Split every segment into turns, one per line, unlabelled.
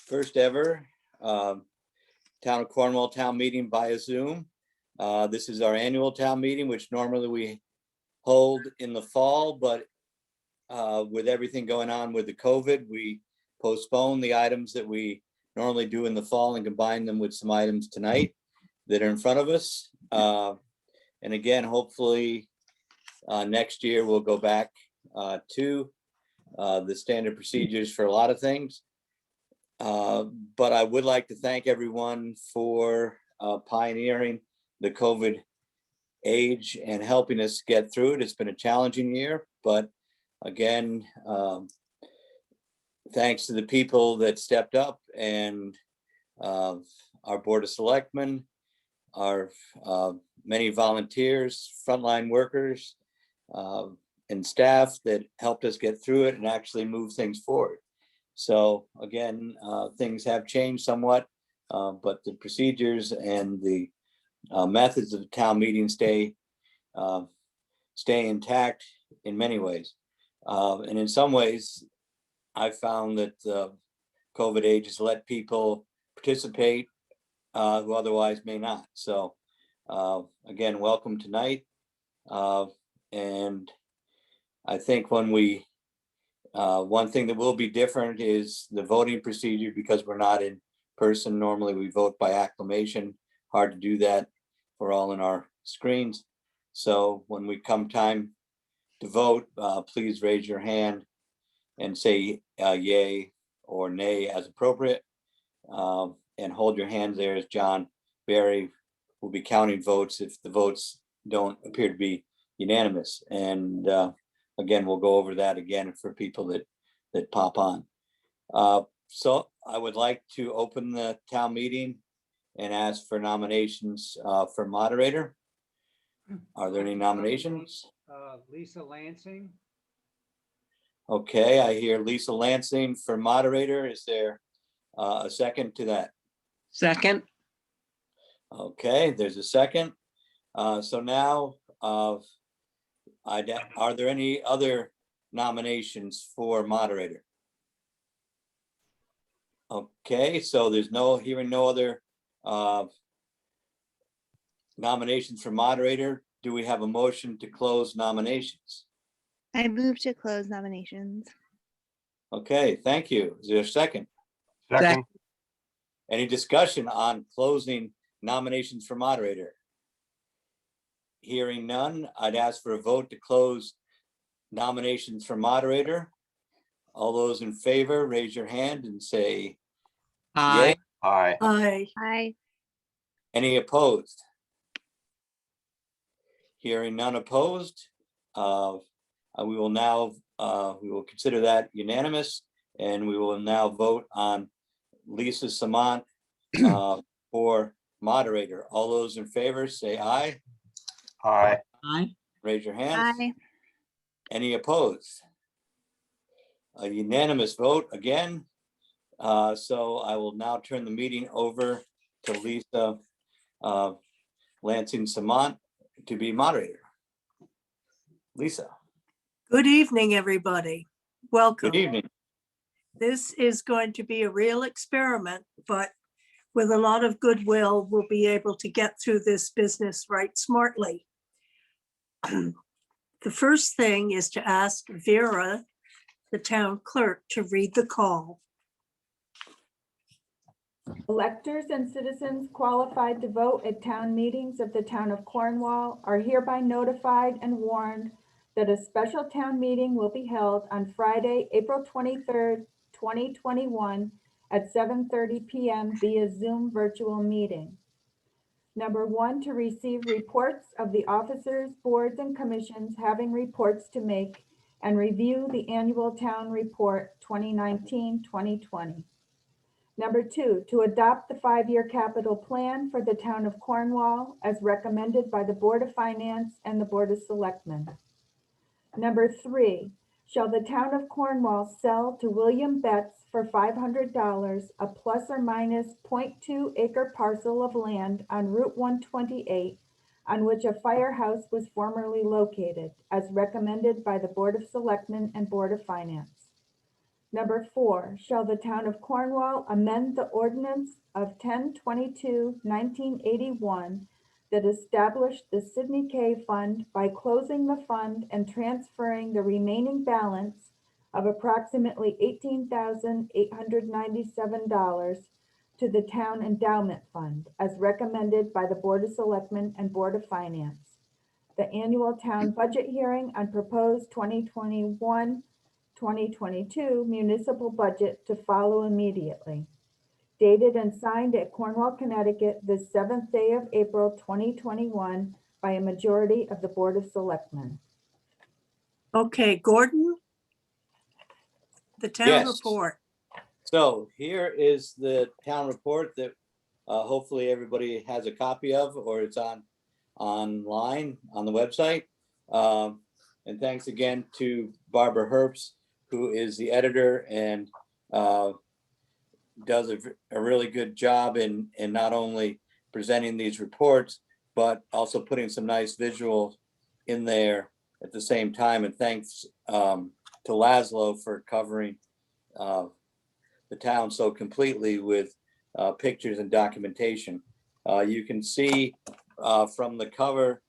First ever Town of Cornwall Town Meeting via Zoom. This is our annual town meeting, which normally we hold in the fall, but with everything going on with the COVID, we postponed the items that we normally do in the fall and combine them with some items tonight that are in front of us. And again, hopefully next year we'll go back to the standard procedures for a lot of things. But I would like to thank everyone for pioneering the COVID age and helping us get through it. It's been a challenging year, but again, thanks to the people that stepped up and our Board of Selectmen, our many volunteers, frontline workers, and staff that helped us get through it and actually move things forward. So again, things have changed somewhat, but the procedures and the methods of town meeting stay intact in many ways. And in some ways, I found that the COVID age has let people participate who otherwise may not. So again, welcome tonight. And I think when we one thing that will be different is the voting procedure, because we're not in person. Normally we vote by acclamation. Hard to do that. We're all in our screens. So when we come time to vote, please raise your hand and say yay or nay as appropriate. And hold your hands there as John Barry will be counting votes if the votes don't appear to be unanimous. And again, we'll go over that again for people that pop on. So I would like to open the town meeting and ask for nominations for moderator. Are there any nominations?
Lisa Lansing.
Okay, I hear Lisa Lansing for moderator. Is there a second to that?
Second.
Okay, there's a second. So now, are there any other nominations for moderator? Okay, so there's hearing no other nominations for moderator. Do we have a motion to close nominations?
I move to close nominations.
Okay, thank you. Is there a second?
Second.
Any discussion on closing nominations for moderator? Hearing none, I'd ask for a vote to close nominations for moderator. All those in favor, raise your hand and say
Aye.
yay.
Aye.
Aye.
Aye.
Any opposed? Hearing none opposed, we will consider that unanimous, and we will now vote on Lisa Samant for moderator. All those in favor say aye.
Aye.
Aye.
Raise your hands.
Aye.
Any opposed? A unanimous vote again. So I will now turn the meeting over to Lisa Lansing Samant to be moderator. Lisa.
Good evening, everybody. Welcome.
Good evening.
This is going to be a real experiment, but with a lot of goodwill, we'll be able to get through this business right smartly. The first thing is to ask Vera, the town clerk, to read the call.
Electors and citizens qualified to vote at town meetings of the town of Cornwall are hereby notified and warned that a special town meeting will be held on Friday, April 23rd, 2021 at 7:30 p.m. via Zoom virtual meeting. Number one, to receive reports of the officers, boards, and commissions having reports to make and review the annual town report 2019-2020. Number two, to adopt the 5-year capital plan for the town of Cornwall as recommended by the Board of Finance and the Board of Selectmen. Number three, shall the town of Cornwall sell to William Betts for $500 a plus or minus 0.2 acre parcel of land on Route 128 on which a firehouse was formerly located, as recommended by the Board of Selectmen and Board of Finance. Number 4, shall the town of Cornwall amend the ordinance of 10/22/1981 that established the Sidney K. Fund by closing the fund and transferring the remaining balance of approximately $18,897 to the Town Endowment Fund, as recommended by the Board of Selectmen and Board of Finance. The annual town budget hearing on proposed 2021-2022 municipal budget to follow immediately. Dated and signed at Cornwall, Connecticut, the 7th day of April, 2021, by a majority of the Board of Selectmen.
Okay, Gordon? The town
Yes.
report.
So here is the town report that hopefully everybody has a copy of, or it's online on the website. And thanks again to Barbara Herbst, who is the editor and does a really good job in not only presenting these reports, but also putting some nice visuals in there at the same time. And thanks to Laszlo for covering the town so completely with pictures and documentation. You can see from the cover,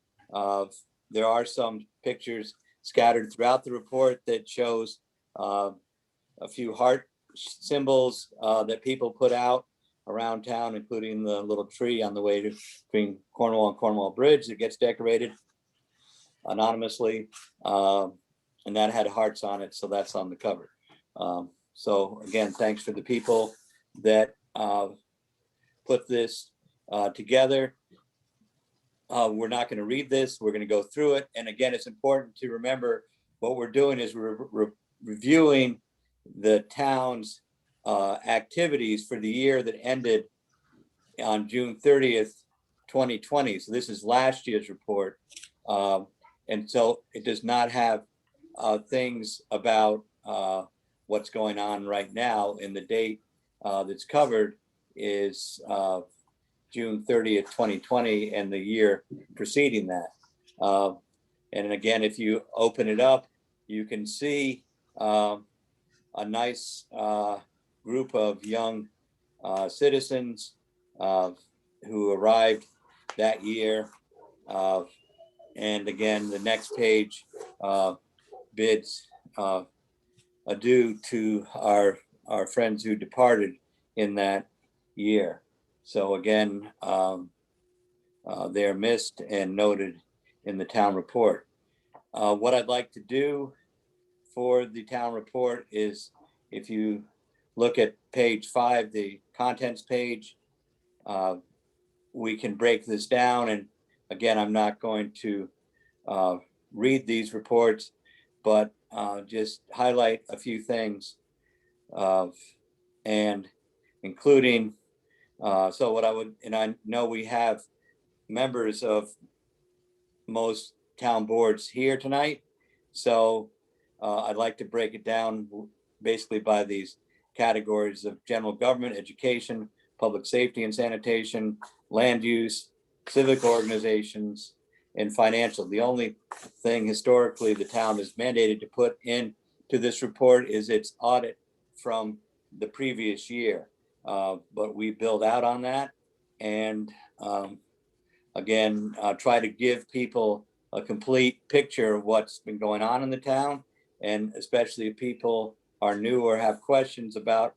there are some pictures scattered throughout the report that shows a few heart symbols that people put out around town, including the little tree on the way between Cornwall and Cornwall Bridge that gets decorated anonymously. And that had hearts on it, so that's on the cover. So again, thanks for the people that put this together. We're not going to read this. We're going to go through it. And again, it's important to remember what we're doing is we're reviewing the town's activities for the year that ended on June 30th, 2020. So this is last year's report. And so it does not have things about what's going on right now. And the date that's covered is June 30th, 2020, and the year preceding that. And again, if you open it up, you can see a nice group of young citizens who arrived that year. And again, the next page bids adieu to our friends who departed in that year. So again, they're missed and noted in the town report. What I'd like to do for the town report is, if you look at page 5, the contents page, we can break this down. And again, I'm not going to read these reports, but just highlight a few things, and including, so what I would, and I know we have members of most town boards here tonight. So I'd like to break it down basically by these categories of general government, education, public safety and sanitation, land use, civic organizations, and financial. The only thing historically the town is mandated to put into this report is its audit from the previous year. But we build out on that, and again, try to give people a complete picture of what's been going on in the town, and especially if people are new or have questions about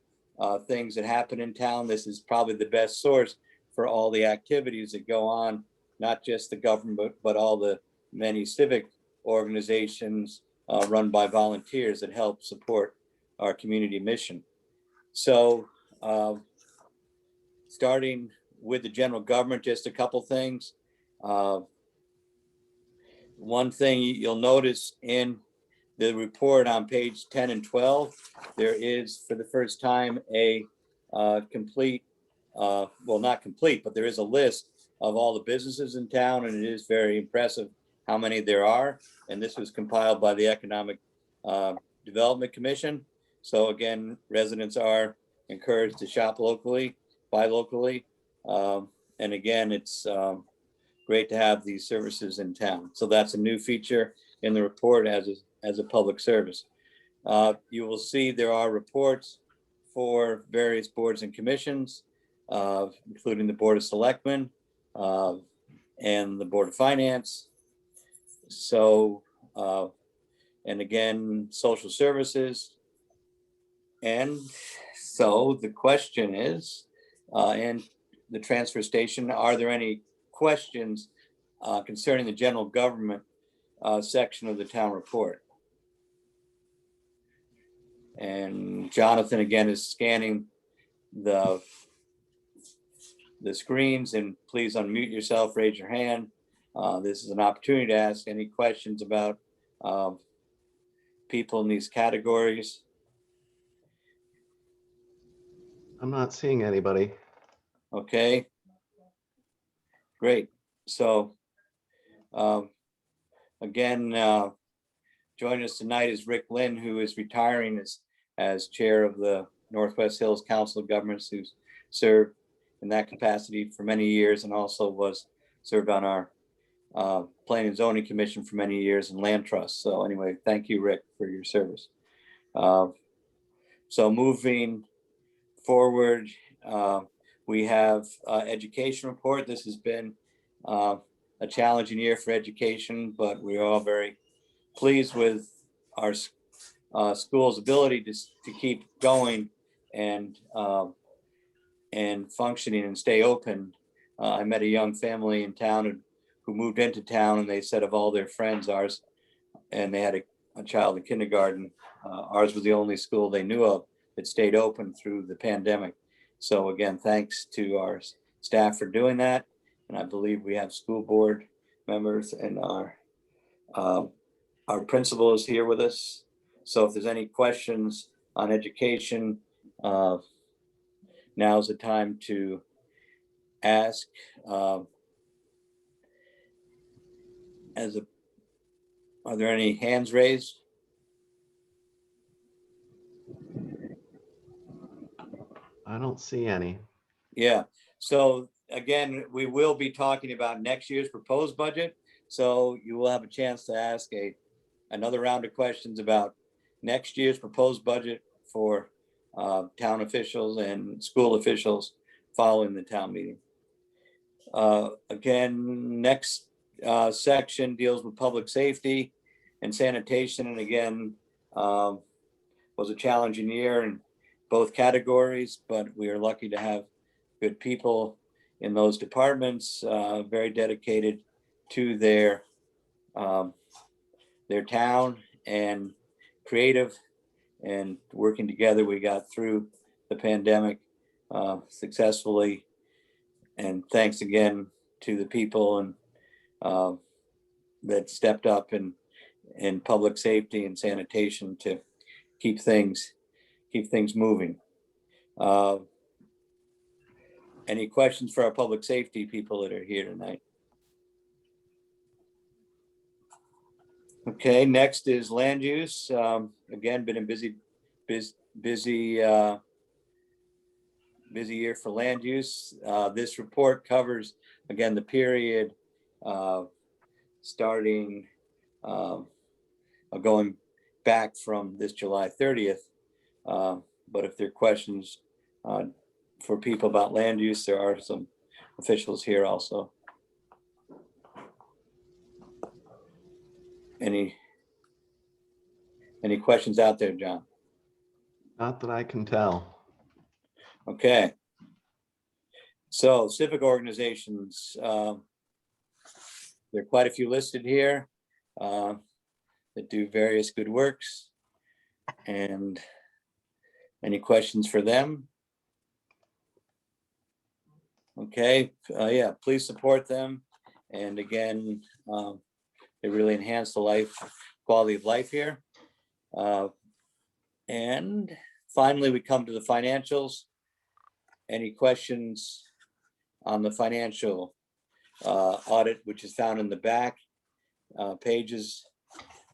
things that happen in town. This is probably the best source for all the activities that go on, not just the government, but all the many civic organizations run by volunteers that help support our community mission. So starting with the general government, just a couple things. One thing you'll notice in the report on page 10 and 12, there is for the first time a complete, well, not complete, but there is a list of all the businesses in town, and it is very impressive how many there are. And this was compiled by the Economic Development Commission. So again, residents are encouraged to shop locally, buy locally. And again, it's great to have these services in town. So that's a new feature in the report as a public service. You will see there are reports for various boards and commissions, including the Board of Selectmen and the Board of Finance. So, and again, social services. And so the question is, and the transfer station, are there any questions concerning the general government section of the town report? And Jonathan again is scanning the screens, and please unmute yourself, raise your hand. This is an opportunity to ask any questions about people in these categories.
I'm not seeing anybody.
Okay. Great. So again, joining us tonight is Rick Lynn, who is retiring as chair of the Northwest Hills Council of Governments, who's served in that capacity for many years and also served on our Planning and Zoning Commission for many years and Land Trust. So anyway, thank you, Rick, for your service. So moving forward, we have education report. This has been a challenging year for education, but we're all very pleased with our school's ability to keep going and functioning and stay open. I met a young family in town who moved into town, and they said of all their friends, and they had a child in kindergarten, ours was the only school they knew of that stayed open through the pandemic. So again, thanks to our staff for doing that. And I believe we have school board members and our principal is here with us. So if there's any questions on education, now's the time to ask. Are there any hands raised?
I don't see any.
Yeah, so again, we will be talking about next year's proposed budget. So you will have a chance to ask another round of questions about next year's proposed budget for town officials and school officials following the town meeting. Again, next section deals with public safety and sanitation. And again, was a challenging year in both categories, but we are lucky to have good people in those departments, very dedicated to their town and creative, and working together. We got through the pandemic successfully. And thanks again to the people and that stepped up in public safety and sanitation to keep things moving. Any questions for our public safety people that are here tonight? Okay, next is land use. Again, been a busy year for land use. This report covers, again, the period starting going back from this July 30th. But if there are questions for people about land use, there are some officials here also. Any questions out there, John?
Not that I can tell.
Okay. So civic organizations, there are quite a few listed here that do various good works. And any questions for them? Okay, yeah, please support them. And again, they really enhance the quality of life here. And finally, we come to the financials. Any questions on the financial audit, which is found in the back pages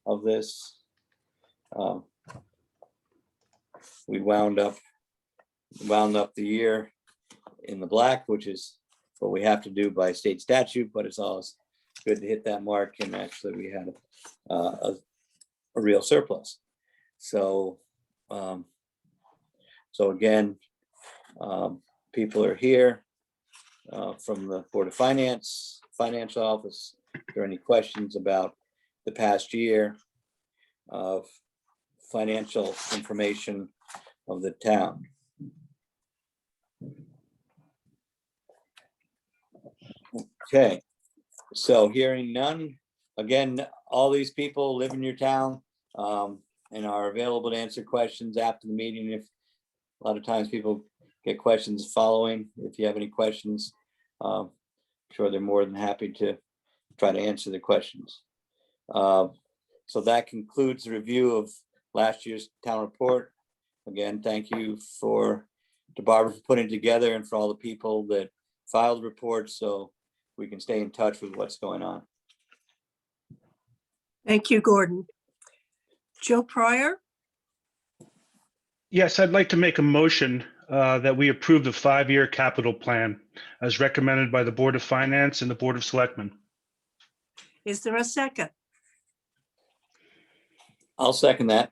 of this? We wound up the year in the black, which is what we have to do by state statute, but it's always good to hit that mark, and actually we had a real surplus. So, so again, people are here from the Board of Finance, Financial Office. If there are any questions about the past year of financial information of the town? Okay, so hearing none, again, all these people live in your town and are available to answer questions after the meeting. If a lot of times people get questions following, if you have any questions, I'm sure they're more than happy to try to answer the questions. So that concludes the review of last year's town report. Again, thank you to Barbara for putting it together and for all the people that filed reports, so we can stay in touch with what's going on.
Thank you, Gordon. Joe Pryor,
Yes, I'd like to make a motion that we approve the 5-year capital plan as recommended by the Board of Finance and the Board of Selectmen.
is there a second?
I'll second that.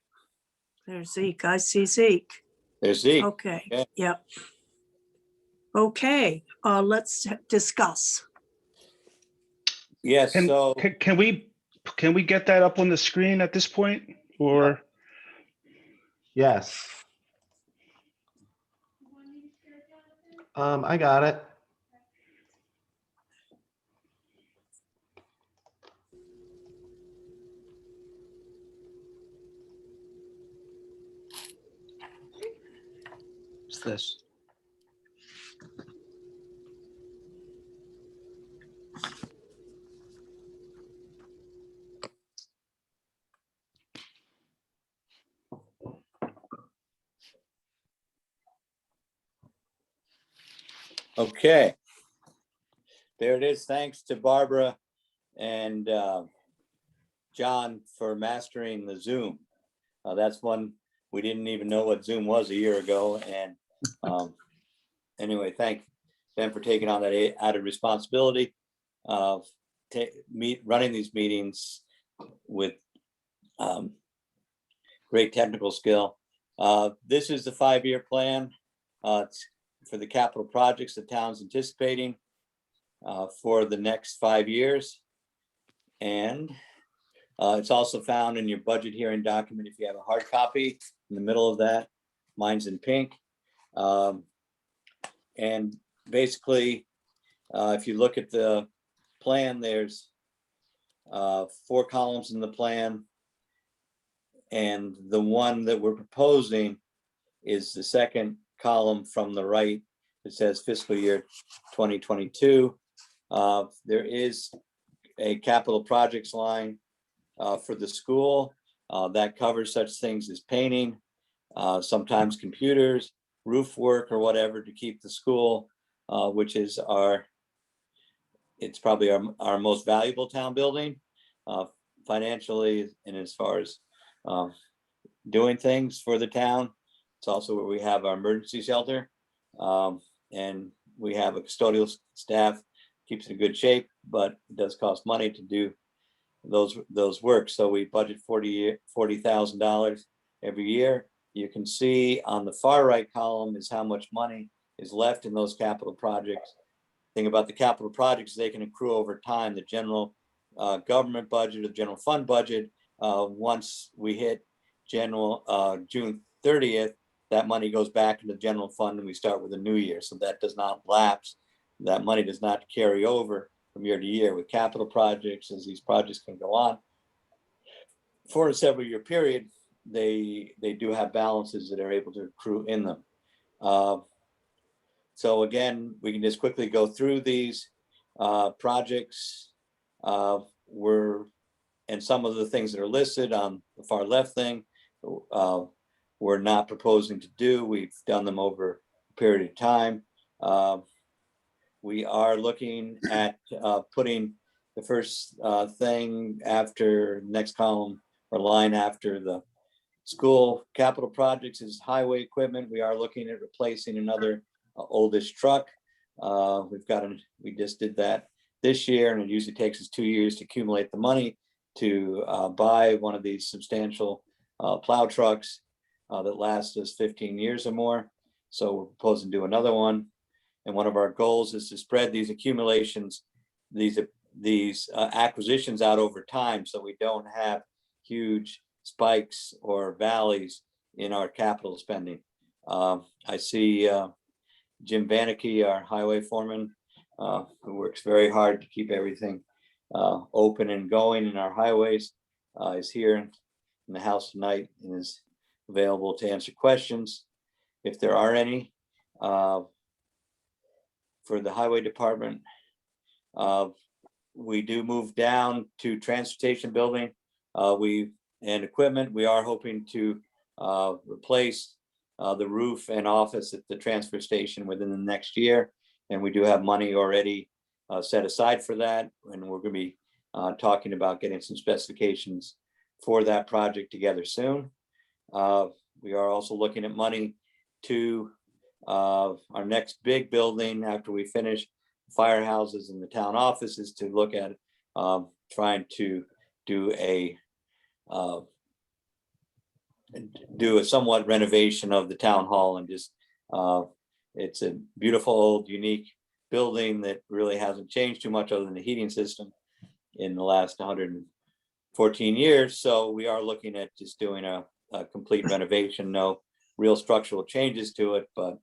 There's Zeke. I see Zeke.
There's Zeke.
Okay,
Yeah.
yep. Okay, let's discuss.
Yes,
Can,
so
can we get that up on the screen at this point? Or,
Yes. I got it.
What's this?
okay. There it is. Thanks to Barbara and John for mastering the Zoom. That's one we didn't even know what Zoom was a year ago. And anyway, thank them for taking on that added responsibility of running these meetings with great technical skill. This is the 5-year plan. It's for the capital projects the town's anticipating for the next 5 years. And it's also found in your budget hearing document if you have a hard copy in the middle of that. Mine's in pink. And basically, if you look at the plan, there's 4 columns in the plan. And the one that we're proposing is the second column from the right. It says fiscal year 2022. There is a capital projects line for the school that covers such things as painting, sometimes computers, roof work or whatever to keep the school, which is it's probably our most valuable town building financially and as far as doing things for the town. It's also where we have our emergency shelter, and we have a custodial staff, keeps it in good shape, but it does cost money to do those work. So we budget $40,000 every year. You can see on the far right column is how much money is left in those capital projects. Thing about the capital projects, they can accrue over time. The general government budget, the general fund budget, once we hit June 30th, that money goes back into the general fund and we start with a new year. So that does not lapse. That money does not carry over from year to year. With capital projects, as these projects can go on for a several year period, they do have balances that are able to accrue in them. So again, we can just quickly go through these projects. And some of the things that are listed on the far left thing, we're not proposing to do. We've done them over a period of time. We are looking at putting the first thing after next column or line after the school capital projects is highway equipment. We are looking at replacing another oldish truck. We just did that this year, and it usually takes us 2 years to accumulate the money to buy one of these substantial plow trucks that lasts us 15 years or more. So we're proposing to do another one. And one of our goals is to spread these accumulations, these acquisitions out over time, so we don't have huge spikes or valleys in our capital spending. I see Jim Vaneke, our highway foreman, who works very hard to keep everything open and going in our highways, is here in the house tonight and is available to answer questions if there are any. For the highway department, we do move down to transportation building and equipment. We are hoping to replace the roof and office at the transfer station within the next year. And we do have money already set aside for that. And we're going to be talking about getting some specifications for that project together soon. We are also looking at money to our next big building after we finish firehouses and the town offices, to look at trying to do a somewhat renovation of the town hall, and just it's a beautiful old unique building that really hasn't changed too much other than the heating system in the last 114 years. So we are looking at just doing a complete renovation, no real structural changes to it, but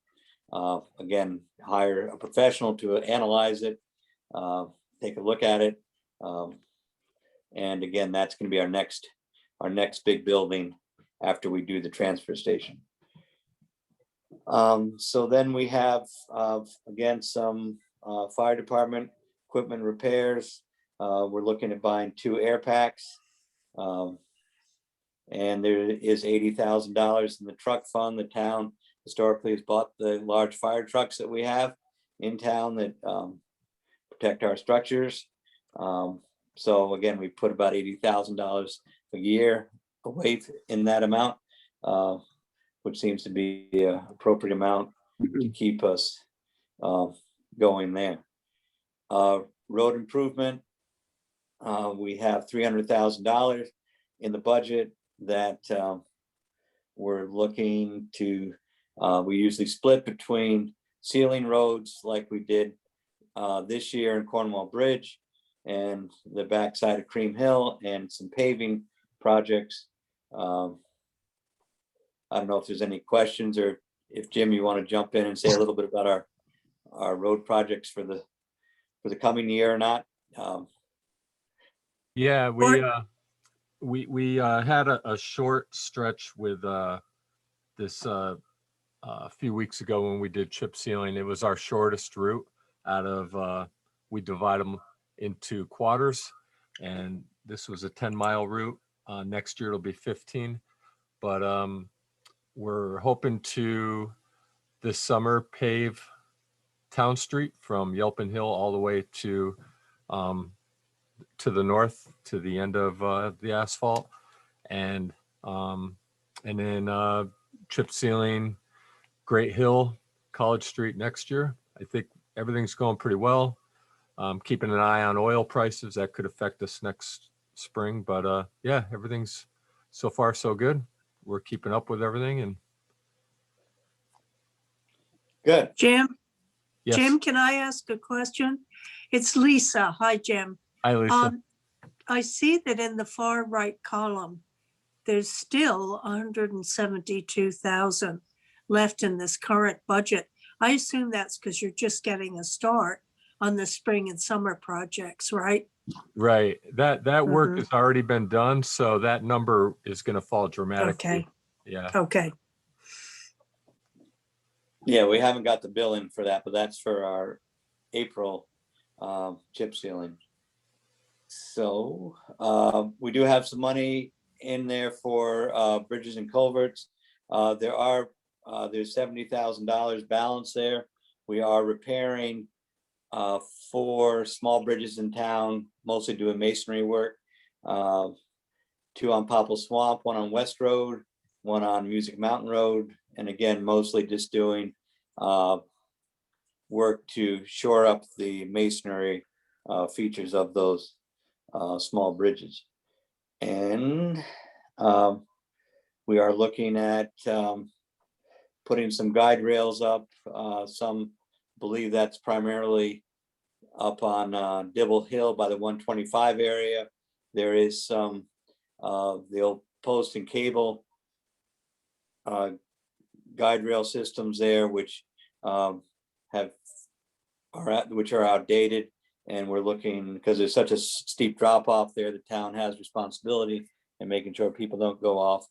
again, hire a professional to analyze it, take a look at it. And again, that's going to be our next big building after we do the transfer station. So then we have, again, some fire department equipment repairs. We're looking at buying 2 air packs. And there is $80,000 in the truck fund. The town historically has bought the large fire trucks that we have in town that protect our structures. So again, we put about $80,000 a year away in that amount, which seems to be an appropriate amount to keep us going there. Road improvement, we have $300,000 in the budget that we're looking to, we usually split between sealing roads like we did this year in Cornwall Bridge and the backside of Cream Hill, and some paving projects. I don't know if there's any questions, or if Jim, you want to jump in and say a little bit about our road projects for the coming year or not.
Yeah, we had a short stretch with this a few weeks ago when we did chip sealing. It was our shortest route out of, we divide them into quarters, and this was a 10-mile route. Next year it'll be 15, but we're hoping to this summer pave Town Street from Yelpin Hill all the way to the north, to the end of the asphalt, and then chip sealing Great Hill, College Street next year. I think everything's going pretty well. Keeping an eye on oil prices that could affect us next spring, but yeah, everything's so far so good. We're keeping up with everything. And
Good.
Jim,
yes.
Jim, can I ask a question? It's Lisa. Hi, Jim.
Hi, Lisa.
I see that in the far right column, there's still 172,000 left in this current budget. I assume that's because you're just getting a start on the spring and summer projects, right?
Right. That work has already been done, so that number is going to fall dramatically.
Okay.
Yeah.
Okay.
Yeah, we haven't got the bill in for that, but that's for our April chip sealing. So we do have some money in there for bridges and culverts. There's $70,000 balance there. We are repairing 4 small bridges in town, mostly doing masonry work. 2 on Popple Swamp, 1 on West Road, 1 on Music Mountain Road, and again, mostly just doing work to shore up the masonry features of those small bridges. And we are looking at putting some guide rails up. Some believe that's primarily up on Dibble Hill by the 125 area. There is some the old post and cable guide rail systems there, which which are outdated, and we're looking, because there's such a steep drop off there, the town has responsibility in making sure people don't go off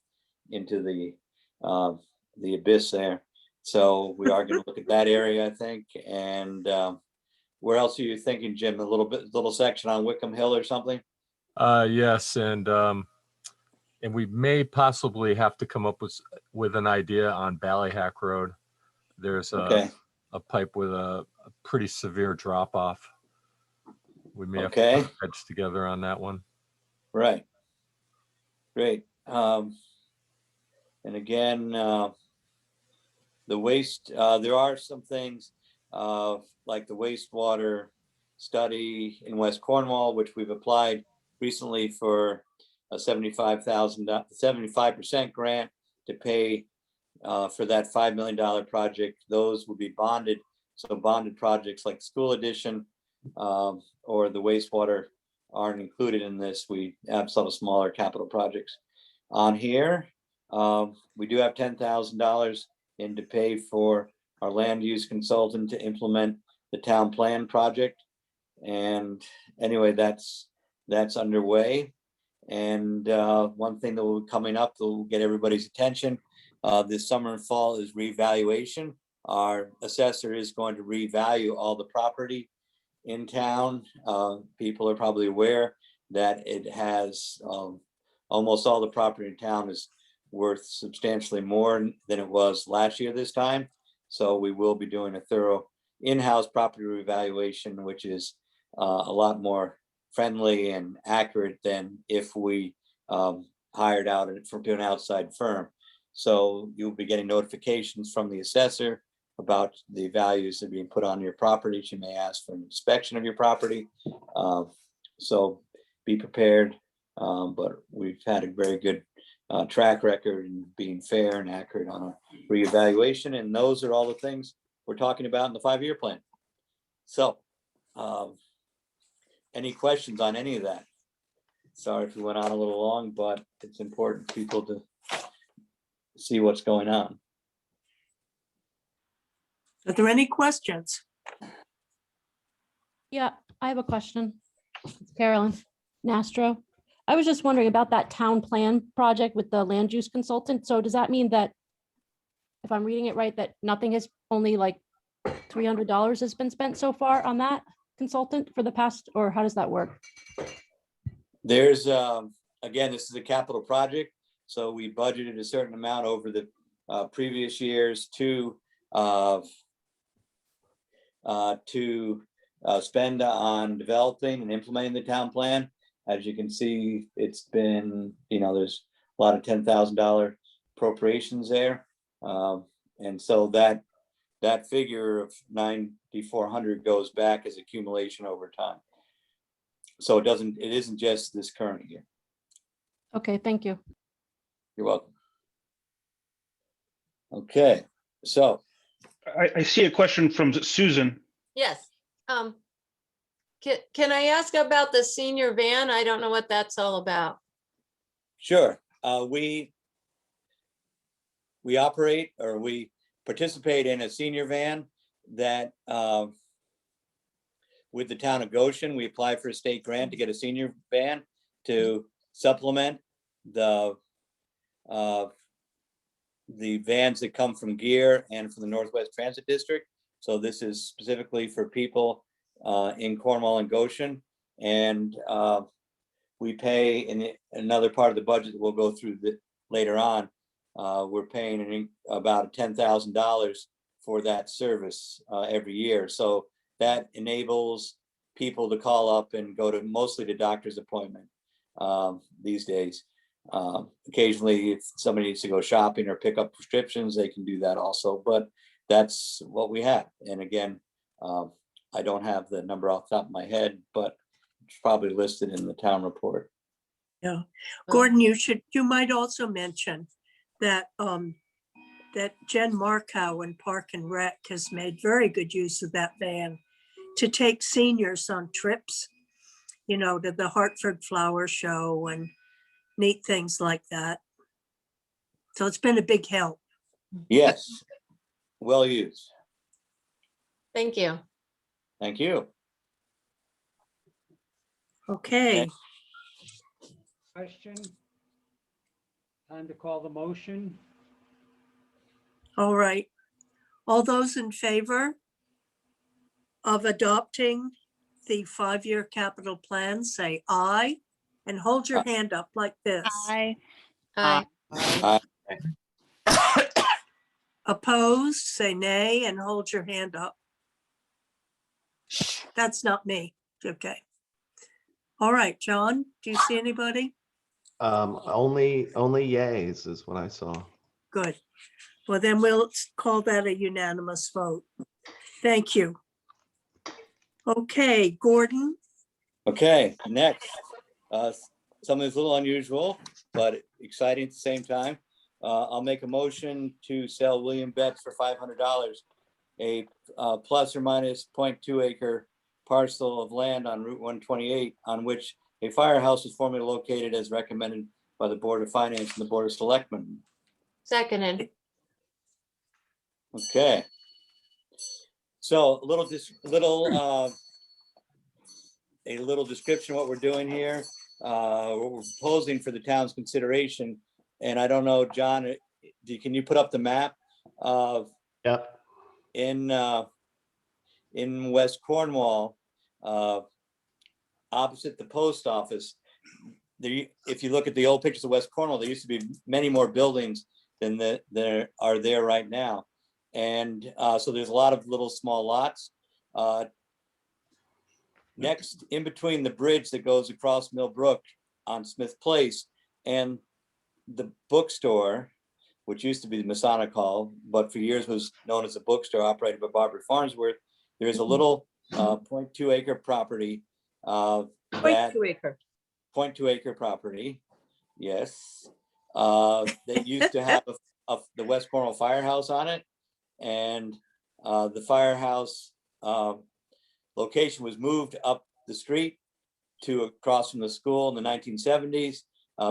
into the abyss there. So we are going to look at that area, I think. And where else are you thinking, Jim? A little section on Wickham Hill or something?
Yes, and we may possibly have to come up with an idea on Ballyhack Road. There's
Okay.
a pipe with a pretty severe drop off. We may have to
Okay.
put heads together on that one.
Right. Great. And again, the waste, there are some things like the wastewater study in West Cornwall, which we've applied recently for a $75% grant to pay for that $5 million project. Those will be bonded. So bonded projects like school addition or the wastewater aren't included in this. We have some smaller capital projects on here. We do have $10,000 in to pay for our land use consultant to implement the town plan project. And anyway, that's underway. And one thing that will be coming up that will get everybody's attention this summer and fall is revaluation. Our assessor is going to revalue all the property in town. People are probably aware that it has almost all the property in town is worth substantially more than it was last year this time. So we will be doing a thorough in-house property revaluation, which is a lot more friendly and accurate than if we hired out to an outside firm. So you'll be getting notifications from the assessor about the values that are being put on your property. She may ask for an inspection of your property. So be prepared. But we've had a very good track record in being fair and accurate on a reevaluation. And those are all the things we're talking about in the 5-year plan. So any questions on any of that? Sorry if we went on a little long, but it's important for people to see what's going on.
Are there any questions?
Yeah, I have a question. It's Carolyn Nastro. I was just wondering about that town plan project with the land use consultant. So does that mean that, if I'm reading it right, that nothing is, only like $300 has been spent so far on that consultant for the past, or how does that work?
There's, again, this is a capital project. So we budgeted a certain amount over the previous years to spend on developing and implementing the town plan. As you can see, it's been, there's a lot of $10,000 appropriations there. And so that figure of 9,400 goes back as accumulation over time. So it isn't just this current year.
Okay, thank you.
You're welcome. Okay, so.
I see a question from Susan.
Yes. Can I ask about the senior van? I don't know what that's all about.
Sure. We operate, or we participate in a senior van that with the town of Goshen, we applied for a state grant to get a senior van to supplement the vans that come from Gear and from the Northwest Transit District. So this is specifically for people in Cornwall and Goshen. And we pay in another part of the budget that we'll go through later on. We're paying about $10,000 for that service every year. So that enables people to call up and go to mostly to doctor's appointment these days. Occasionally, if somebody needs to go shopping or pick up prescriptions, they can do that also, but that's what we have. And again, I don't have the number off the top of my head, but it's probably listed in the town report.
Yeah. Gordon, you might also mention that, that Jen Markow in Park and Rec has made very good use of that van to take seniors on trips, you know, to the Hartford Flower Show and neat things like that. So it's been a big help.
Yes, well used.
Thank you.
Thank you.
Okay,
Question? Time to call the motion.
all right. All those in favor of adopting the 5-year capital plan, say aye, and hold your hand up like this.
Aye.
Aye.
Opposed, say nay, and hold your hand up. That's not me. Okay. All right, John, do you see anybody?
Only yays is what I saw.
Good. Well, then we'll call that a unanimous vote. Thank you. Okay, Gordon,
Okay, next, something that's a little unusual, but exciting at the same time. I'll make a motion to sell William Betts for $500, a plus or minus 0.2 acre parcel of land on Route 128 on which a firehouse was formerly located as recommended by the Board of Finance and the Board of Selectmen.
Seconded.
Okay. So a little description of what we're doing here, what we're proposing for the town's consideration. And I don't know, John, can you put up the map of
Yep.
in West Cornwall, opposite the post office? If you look at the old pictures of West Cornwall, there used to be many more buildings than there are there right now. And so there's a lot of little small lots. Next, in between the bridge that goes across Millbrook on Smith Place and the bookstore, which used to be the Masonic Hall, but for years was known as a bookstore operated by Barbara Farnsworth, there is a little 0.2 acre property. That
0.2 acre.
0.2 acre property, yes, that used to have the West Cornwall Firehouse on it. And the firehouse location was moved up the street to across from the school in the 1970s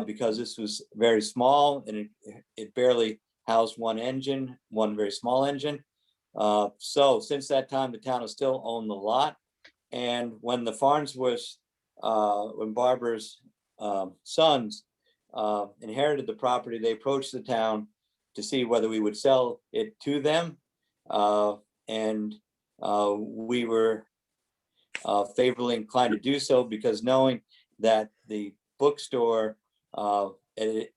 because this was very small and it barely housed one very small engine. So since that time, the town has still owned the lot. And when the Farnsworth, when Barbara's sons inherited the property, they approached the town to see whether we would sell it to them. And we were favorably inclined to do so because knowing that the bookstore at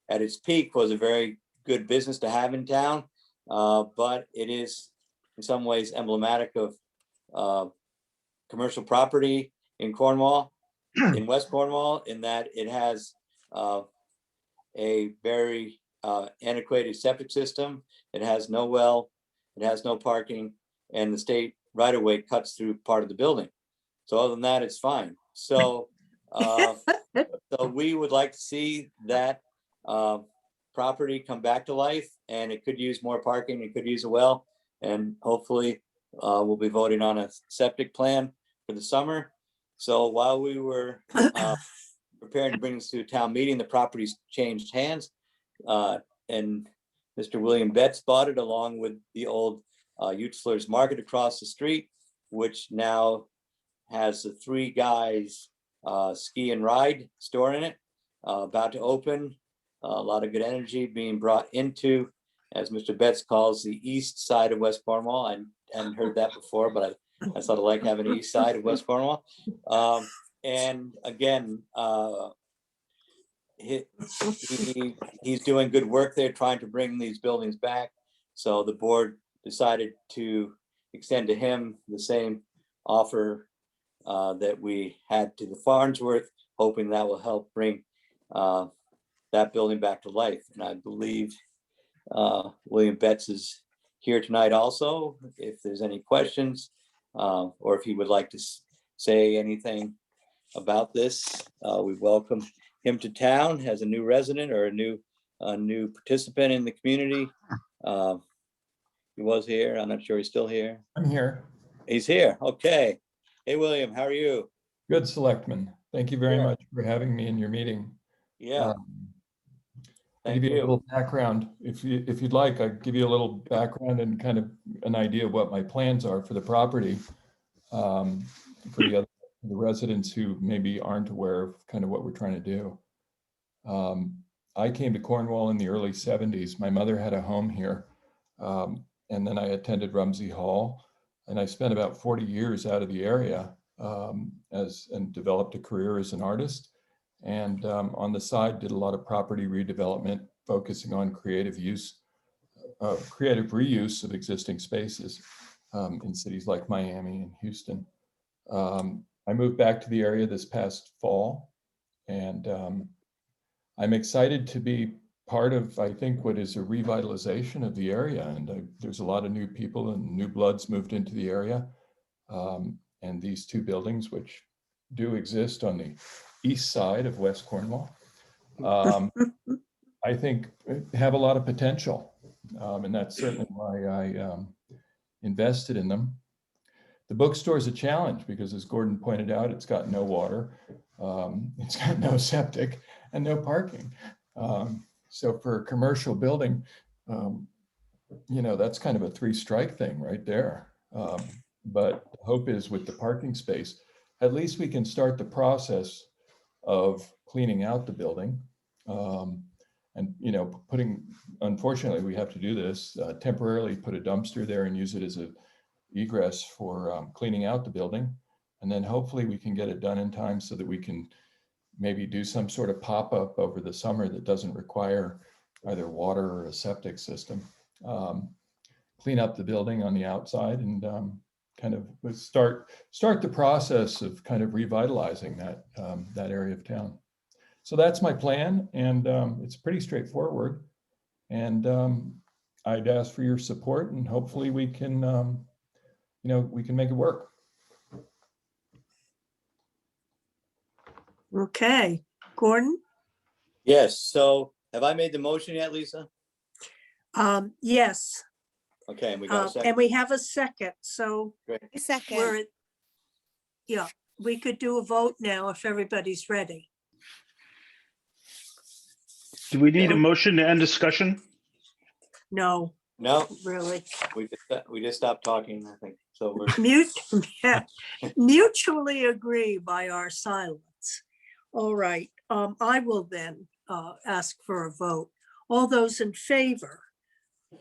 its peak was a very good business to have in town, but it is in some ways emblematic of commercial property in Cornwall, in West Cornwall, in that it has a very antiquated septic system. It has no well, it has no parking, and the state right of way cuts through part of the building. So other than that, it's fine. So so we would like to see that property come back to life, and it could use more parking, it could use a well, and hopefully we'll be voting on a septic plan for the summer. So while we were preparing to bring this to a town meeting, the property's changed hands. And Mr. William Betts bought it along with the old Utzler's Market across the street, which now has the Three Guys ski and ride store in it, about to open. A lot of good energy being brought into, as Mr. Betts calls, the east side of West Cornwall. I hadn't heard that before, but I sort of like having the east side of West Cornwall. And again, he's doing good work there, trying to bring these buildings back. So the board decided to extend to him the same offer that we had to the Farnsworth, hoping that will help bring that building back to life. And I believe William Betts is here tonight also. If there's any questions, or if he would like to say anything about this, we welcome him to town as a new resident or a new participant in the community. He was here. I'm not sure he's still here.
I'm here.
He's here. Okay. Hey, William, how are you?
Good, Selectman. Thank you very
Sure.
much for having me in your meeting.
Yeah,
I'll
thank
give you a
you.
little background. If you'd like, I'll give you a little background and kind of an idea of what my plans are for the property. For the residents who maybe aren't aware of kind of what we're trying to do. I came to Cornwall in the early 70s. My mother had a home here. And then I attended Rumsey Hall, and I spent about 40 years out of the area and developed a career as an artist. And on the side, did a lot of property redevelopment, focusing on creative reuse of existing spaces in cities like Miami and Houston. I moved back to the area this past fall, and I'm excited to be part of, I think, what is a revitalization of the area. And there's a lot of new people and new bloods moved into the area. And these two buildings, which do exist on the east side of West Cornwall, I think have a lot of potential. And that's certainly why I invested in them. The bookstore is a challenge because, as Gordon pointed out, it's got no water, it's got no septic and no parking. So for a commercial building, that's kind of a 3-strike thing right there. But the hope is with the parking space, at least we can start the process of cleaning out the building. And, unfortunately, we have to do this, temporarily put a dumpster there and use it as a egress for cleaning out the building. And then hopefully we can get it done in time so that we can maybe do some sort of pop-up over the summer that doesn't require either water or a septic system. Clean up the building on the outside and kind of start the process of kind of revitalizing that area of town. So that's my plan, and it's pretty straightforward. And I'd ask for your support, and hopefully we can, we can make it work.
Okay, Gordon?
Yes, so have I made the motion yet, Lisa?
Yes,
Okay, and we got a
and
second.
we have a second, so
A second.
we could do a vote now if everybody's ready.
Do we need a motion to end discussion?
No,
No,
really.
we just stopped talking, I think. So we're,
Mutually agree by our silence. All right, I will then ask for a vote. All those in favor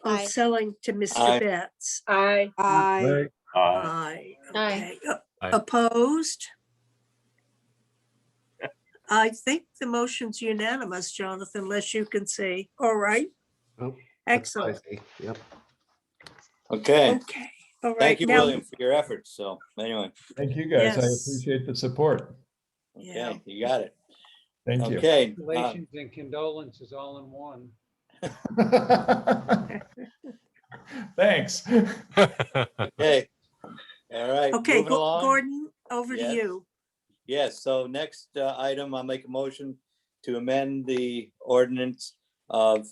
of
Aye.
selling to Mr.
Aye.
Betts?
Aye.
Right.
Aye.
Aye.
Okay.
Aye.
Opposed? I think the motion's unanimous, Jonathan, unless you can see. All right,
Oh, that's
excellent.
spicy. Yep.
okay,
Okay, all right.
thank you,
now-
William, for your efforts. So anyway,
Thank you, guys. I
Yes.
appreciate the support.
Yeah.
okay, you got it.
Thank you.
Okay,
Congratulations and condolences all in one.
Thanks.
okay. All right.
Okay,
moving along.
Gordon, over to
Yes.
you.
Yes, so next item, I'll make a motion to amend the ordinance of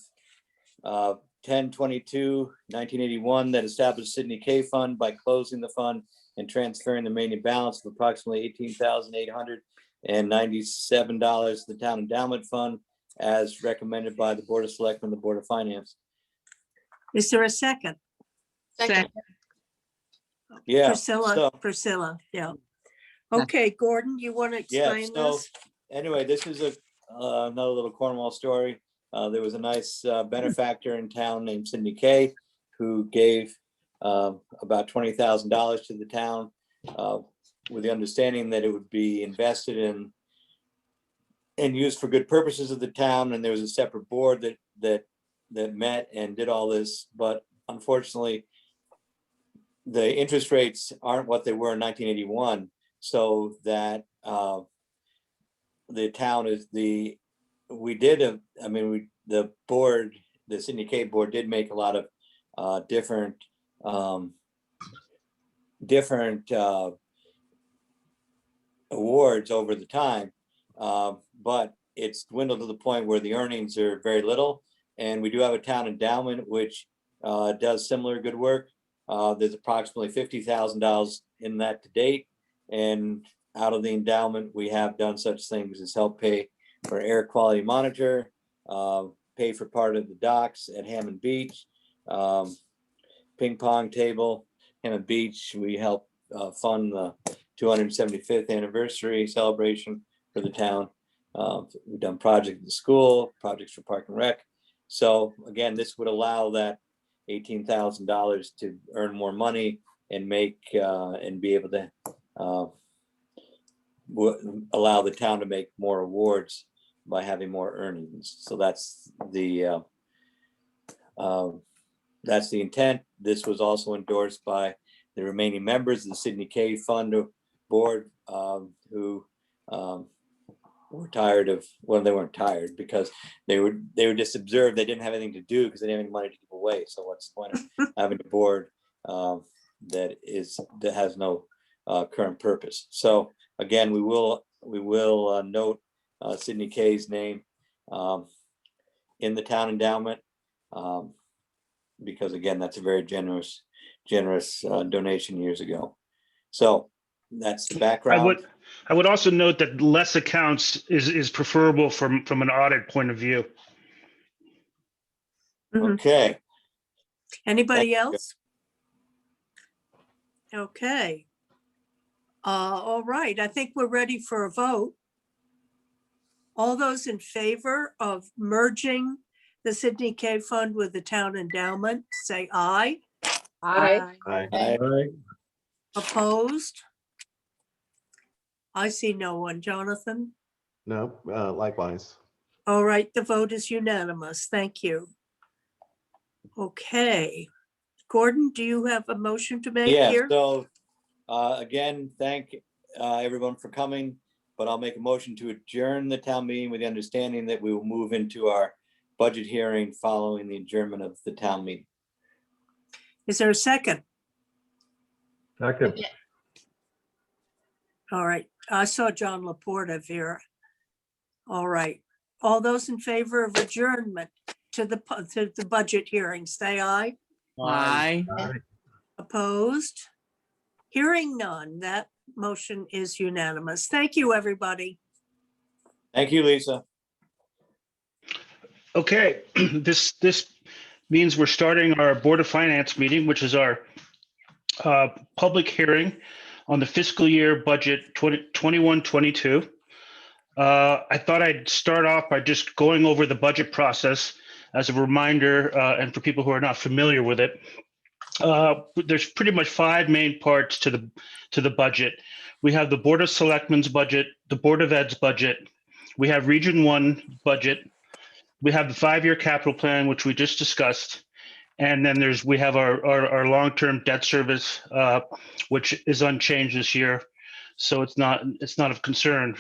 10/22/1981 that established Sidney K Fund by closing the fund and transferring the remaining balance of approximately $18,897 to the town endowment fund as recommended by the Board of Selectmen, the Board of Finance.
Is there a second?
Second.
Yeah.
Priscilla, yeah. Okay, Gordon, you want to
Yeah,
explain
so
this?
anyway, this is another little Cornwall story. There was a nice benefactor in town named Sidney Kay who gave about $20,000 to the town with the understanding that it would be invested in and used for good purposes of the town. And there was a separate board that met and did all this, but unfortunately, the interest rates aren't what they were in 1981. So that the town is the board, the Sidney K board did make a lot of different different awards over the time, but it's dwindled to the point where the earnings are very little. And we do have a town endowment which does similar good work. There's approximately $50,000 in that to date. And out of the endowment, we have done such things as help pay for air quality monitor, pay for part of the docks at Hammond Beach, ping pong table, Hammond Beach. We help fund the 275th anniversary celebration for the town. We've done projects at the school, projects for Park and Rec. So again, this would allow that $18,000 to earn more money and make and be able to allow the town to make more awards by having more earnings. So that's the intent. This was also endorsed by the remaining members of the Sidney K Fund board who were tired of, well, they weren't tired because they were just observed. They didn't have anything to do because they didn't have any money to give away. So what's the point of having a board that has no current purpose? So again, we will note Sidney K's name in the town endowment because again, that's a very generous donation years ago. So that's the background.
I would also note that less accounts is preferable from an audit point of view.
Okay.
Anybody else? Okay. All right, I think we're ready for a vote. All those in favor of merging the Sidney K Fund with the town endowment, say aye.
Aye.
Aye.
Opposed? I see no one. Jonathan?
No, likewise.
All right, the vote is unanimous. Thank you. Okay. Gordon, do you have a motion to make
Yeah,
here?
so again, thank everyone for coming, but I'll make a motion to adjourn the town meeting with the understanding that we will move into our budget hearing following the adjournment of the town meeting.
Is there a second?
Second.
All right, I saw John Laporta, Vera. All right, all those in favor of adjournment to the budget hearing, say aye.
Aye.
Opposed? Hearing none, that motion is unanimous. Thank you, everybody.
Thank you, Lisa.
Okay, this means we're starting our Board of Finance meeting, which is our public hearing on the fiscal year budget 21-22. I thought I'd start off by just going over the budget process as a reminder, and for people who are not familiar with it. There's pretty much 5 main parts to the budget. We have the Board of Selectmen's budget, the Board of Ed's budget. We have Region 1 budget. We have the 5-year capital plan, which we just discussed. And then we have our long-term debt service, which is unchanged this year. So it's not of concern.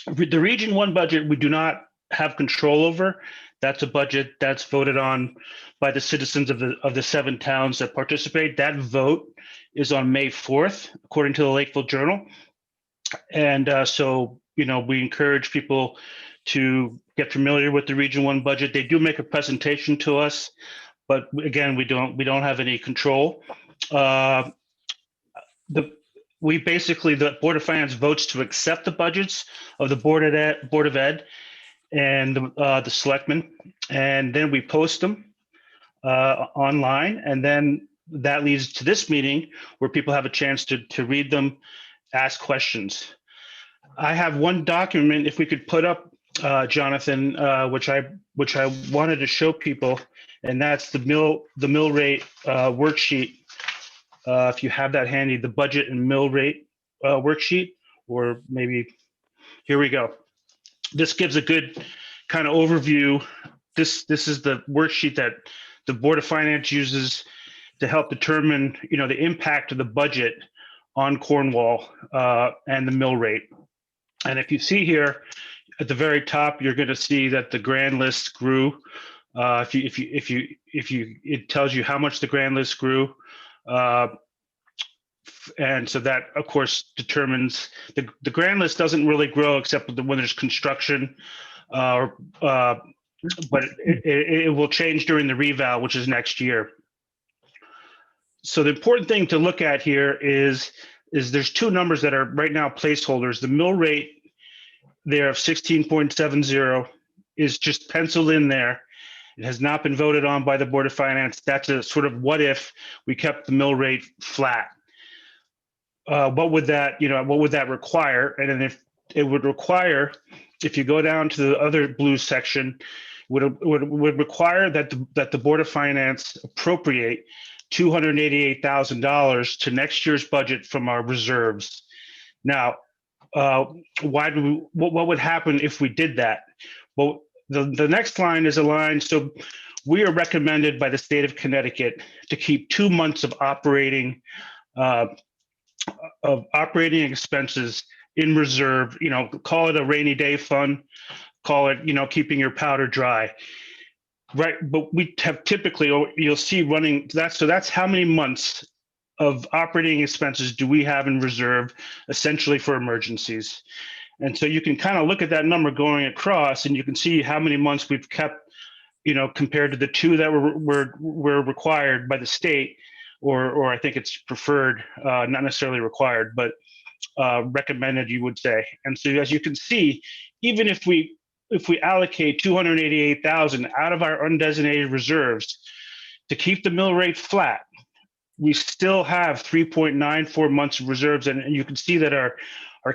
The Region 1 budget, we do not have control over. That's a budget that's voted on by the citizens of the 7 towns that participate. That vote is on May 4th, according to the Lakeville Journal. And so, we encourage people to get familiar with the Region 1 budget. They do make a presentation to us, but again, we don't have any control. The Board of Finance votes to accept the budgets of the Board of Ed and the selectmen, and then we post them online, and then that leads to this meeting where people have a chance to read them, ask questions. I have one document, if we could put up, Jonathan, which I wanted to show people, and that's the mill rate worksheet. If you have that handy, the budget and mill rate worksheet, or maybe, here we go. This gives a good kind of overview. This is the worksheet that the Board of Finance uses to help determine, the impact of the budget on Cornwall and the mill rate. And if you see here at the very top, you're going to see that the grand list grew. It tells you how much the grand list grew And so that, of course, determines the grand list doesn't really grow except when there's construction. But it will change during the reval, which is next year. So the important thing to look at here is there's two numbers that are right now placeholders. The mill rate there of 16.70 is just penciled in there. It has not been voted on by the Board of Finance. That's a sort of what if we kept the mill rate flat. What would that require? And then if it would require, if you go down to the other blue section, would require that the Board of Finance appropriate $288,000 to next year's budget from our reserves. Now, what would happen if we did that? Well, the next line is a line. So we are recommended by the state of Connecticut to keep 2 months of operating expenses in reserve. Call it a rainy day fund. Call it, keeping your powder dry. Right, but we have typically, you'll see running that. So that's how many months of operating expenses do we have in reserve, essentially for emergencies. And so you can kind of look at that number going across, and you can see how many months we've kept, compared to the 2 that were required by the state, or I think it's preferred, not necessarily required, but recommended, you would say. And so as you can see, even if we allocate $288,000 out of our undesignated reserves to keep the mill rate flat, we still have 3.94 months of reserves. And you can see that our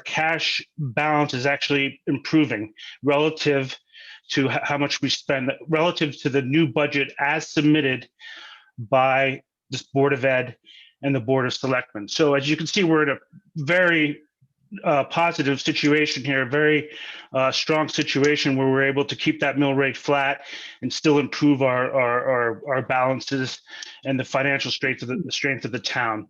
cash balance is actually improving relative to how much we spend, relative to the new budget as submitted by this Board of Ed and the Board of Selectmen. So as you can see, we're in a very positive situation here, very strong situation where we're able to keep that mill rate flat and still improve our balances and the financial strength of the town.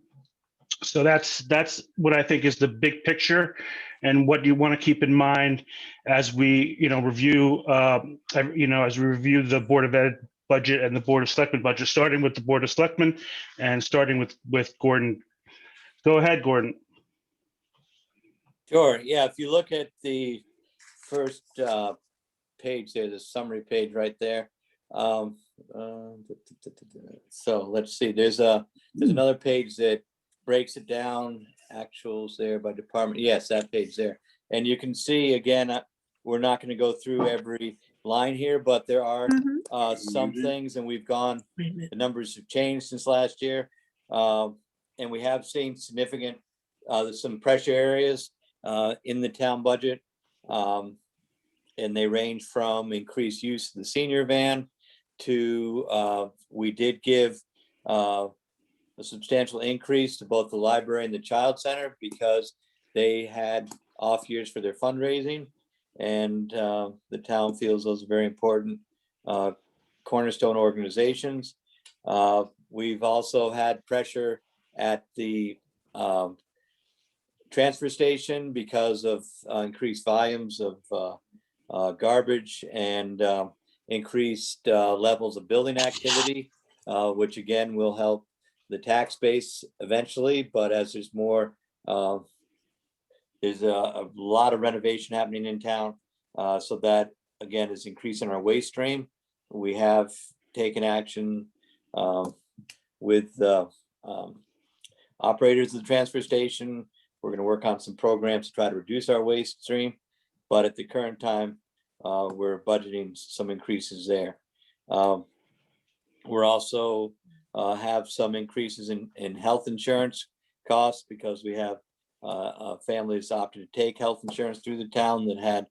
So that's what I think is the big picture, and what you want to keep in mind as we review the Board of Ed budget and the Board of Selectmen budget, starting with the Board of Selectmen and starting with Gordon. Go ahead, Gordon.
Sure. Yeah, if you look at the first page there, the summary page right there. So let's see, there's another page that breaks it down, actuals there by department. Yes, that page there. And you can see, again, we're not going to go through every line here, but there are some things, and the numbers have changed since last year. And we have seen significant, there's some pressure areas in the town budget, and they range from increased use of the senior van to we did give a substantial increase to both the library and the child center because they had off years for their fundraising, and the town feels those are very important cornerstone organizations. We've also had pressure at the transfer station because of increased volumes of garbage and increased levels of building activity, which again will help the tax base eventually. But as there's more, there's a lot of renovation happening in town, so that again is increasing our waste stream. We have taken action with operators of the transfer station. We're going to work on some programs to try to reduce our waste stream, but at the current time, we're budgeting some increases there. We're also have some increases in health insurance costs because we have families opted to take health insurance through the town that had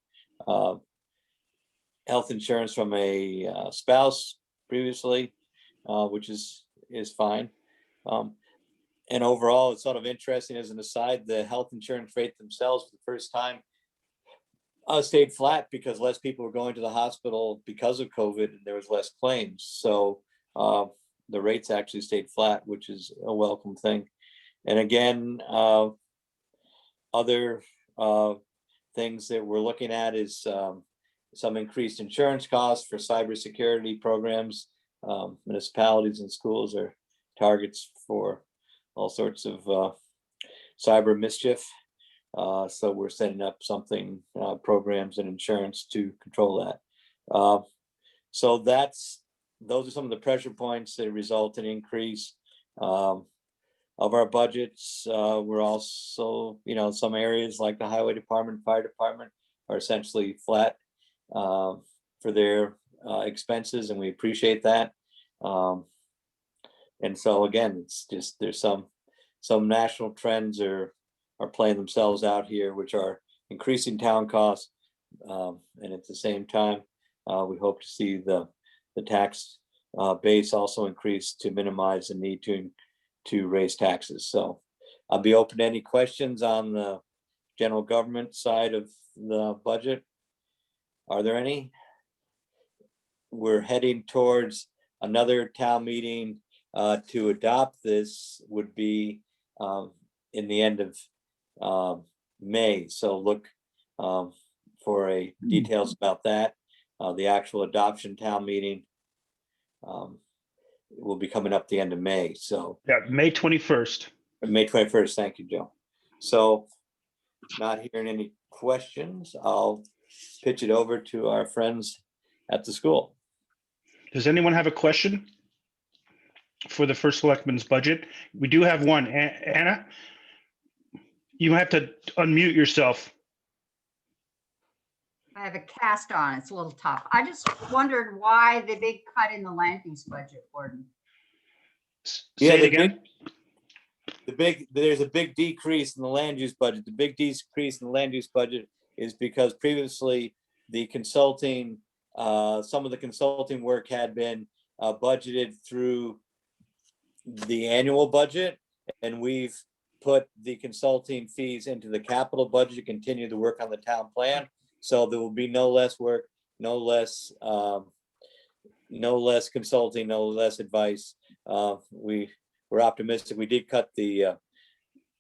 health insurance from a spouse previously, which is fine. And overall, it's sort of interesting as an aside, the health insurance rate themselves for the first time stayed flat because less people were going to the hospital because of COVID and there was less claims. So the rates actually stayed flat, which is a welcome thing. And again, other things that we're looking at is some increased insurance costs for cybersecurity programs. Municipalities and schools are targets for all sorts of cyber mischief. So we're setting up something, programs and insurance to control that. So those are some of the pressure points that result in increase of our budgets. We're also, some areas like the highway department, fire department are essentially flat for their expenses, and we appreciate that. And so again, it's just, there's some national trends are playing themselves out here, which are increasing town costs. And at the same time, we hope to see the tax base also increase to minimize the need to raise taxes. So I'll be open to any questions on the general government side of the budget. Are there any? We're heading towards another town meeting to adopt this would be in the end of May. So look for details about that. The actual adoption town meeting will be coming up the end of May. So
Yeah, May 21st.
May 21st. Thank you, Joe. So not hearing any questions, I'll pitch it over to our friends at the school.
Does anyone have a question for the first selectman's budget? We do have one. Anna, you have to unmute yourself.
I have a cast on. It's a little tough. I just wondered why the big cut in the land use budget, Gordon.
Say it again.
There's a big decrease in the land use budget. The big decrease in the land use budget is because previously the consulting, some of the consulting work had been budgeted through the annual budget, and we've put the consulting fees into the capital budget to continue the work on the town plan. So there will be no less work, no less consulting, no less advice. We're optimistic. We did cut the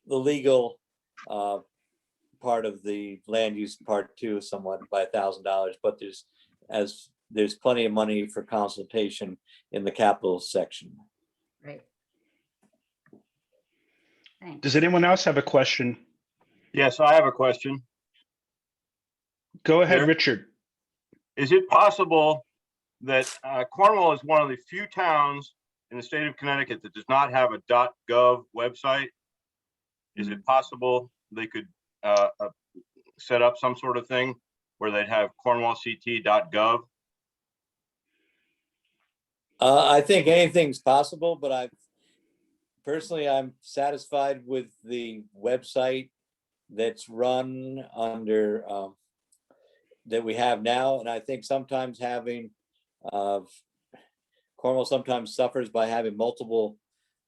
legal part of the land use part too, somewhat by $1,000, but there's plenty of money for consultation in the capital section.
Right. Thanks.
Does anyone else have a question?
Yes, I have a question.
Go ahead,
There-
Richard.
Is it possible that Cornwall is one of the few towns in the state of Connecticut that does not have a .gov website? Is it possible they could set up some sort of thing where they'd have cornwallct.gov?
I think anything's possible, but I'm satisfied with the website that's run under that we have now. And I think sometimes having Cornwall sometimes suffers by having multiple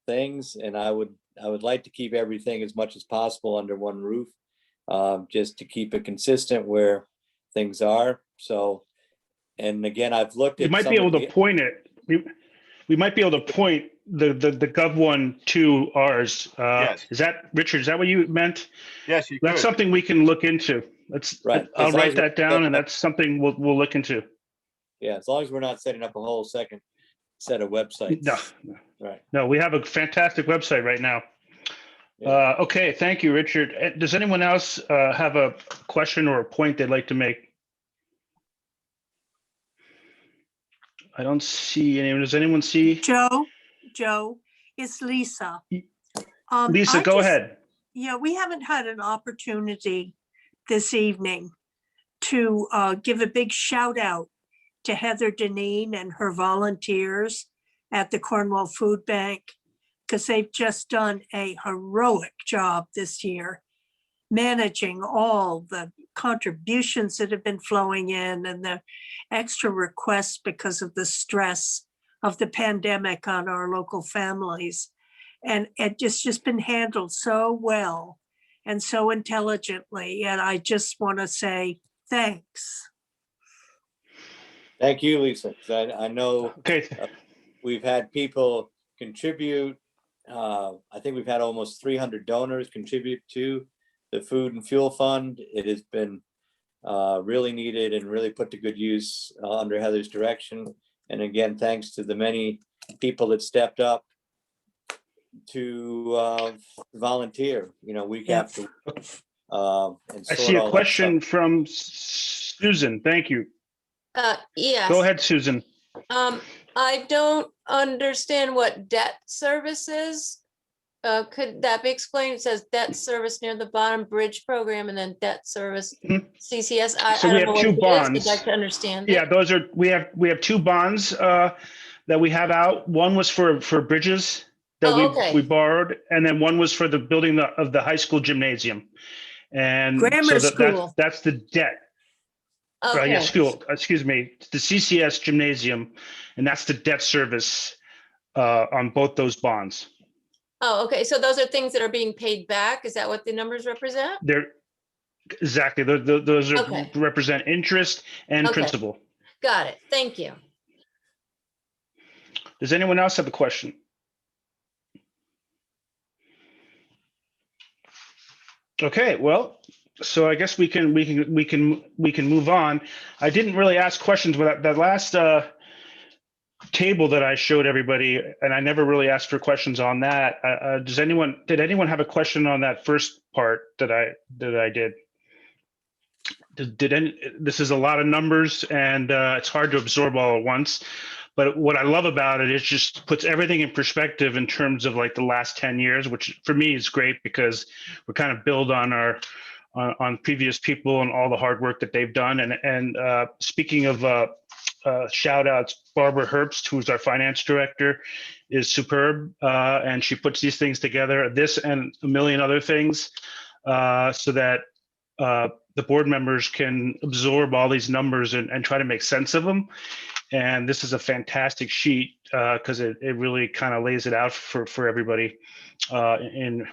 things, and I would like to keep everything as much as possible under one roof, just to keep it consistent where things are. So, and again, I've looked at.
You might be able to point it. We might be able to point the Gov one to ours.
Yes.
Is that, Richard, is that what you meant?
Yes, you
That's
could.
something we can look into.
Right.
I'll
As long
write
as
that down, and that's something we'll look into.
Yeah, as long as we're not setting up a whole second set of websites.
No,
Right.
no, we have a fantastic website right now.
Yeah.
Okay, thank you, Richard. Does anyone else have a question or a point they'd like to make? I don't see anyone. Does anyone see?
Joe, it's Lisa.
Lisa, go ahead.
Yeah, we haven't had an opportunity this evening to give a big shout out to Heather Deneen and her volunteers at the Cornwall Food Bank, because they've just done a heroic job this year, managing all the contributions that have been flowing in and the extra requests because of the stress of the pandemic on our local families. And it's just been handled so well and so intelligently. And I just want to say thanks.
Thank you, Lisa. 'Cause I know
Okay.
we've had people contribute. I think we've had almost 300 donors contribute to the Food and Fuel Fund. It has been really needed and really put to good use under Heather's direction. And again, thanks to the many people that stepped up to volunteer, week
Yeah.
after. And
I
sort
see a
all that
question
stuff.
from Susan. Thank you.
Yes.
Go ahead, Susan.
I don't understand what debt service is. Could that be explained? It says debt service near the bottom, bridge program, and then debt service
Mhm.
CCS.
So
I
we
don't know
have two
what it is. I'd
bonds.
like to understand
Yeah,
it.
we have two bonds that we have out. One was for bridges that
Oh, okay.
we borrowed, and then one was for the building of the high school gymnasium. And
Grammar
so
school.
that's the debt.
Okay.
Yes, school, excuse me, the CCS gymnasium, and that's the debt service on both those bonds.
Oh, okay. So those are things that are being paid back. Is that what the numbers represent?
They're exactly, those are
Okay.
represent interest and
Okay.
principal.
Got it. Thank you.
Does anyone else have a question? Okay, well, so I guess we can move on. I didn't really ask questions, but that last table that I showed everybody, and I never really asked for questions on that. Did anyone have a question on that first part that I did? This is a lot of numbers, and it's hard to absorb all at once. But what I love about it is just puts everything in perspective in terms of like the last 10 years, which for me is great because we kind of build on on previous people and all the hard work that they've done. And speaking of shout outs, Barbara Herbst, who's our finance director, is superb. And she puts these things together, this and a million other things, so that the board members can absorb all these numbers and try to make sense of them. And this is a fantastic sheet because it really kind of lays it out for everybody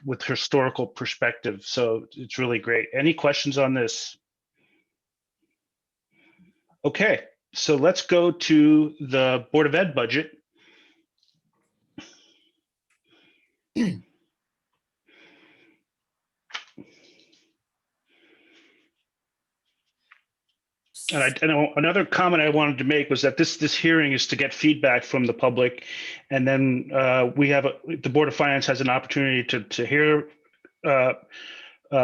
with historical perspective. So it's really great. Any questions on this? Okay, so let's go to the Board of Ed budget. And another comment I wanted to make was that this hearing is to get feedback from the public, and then the Board of Finance has an opportunity to hear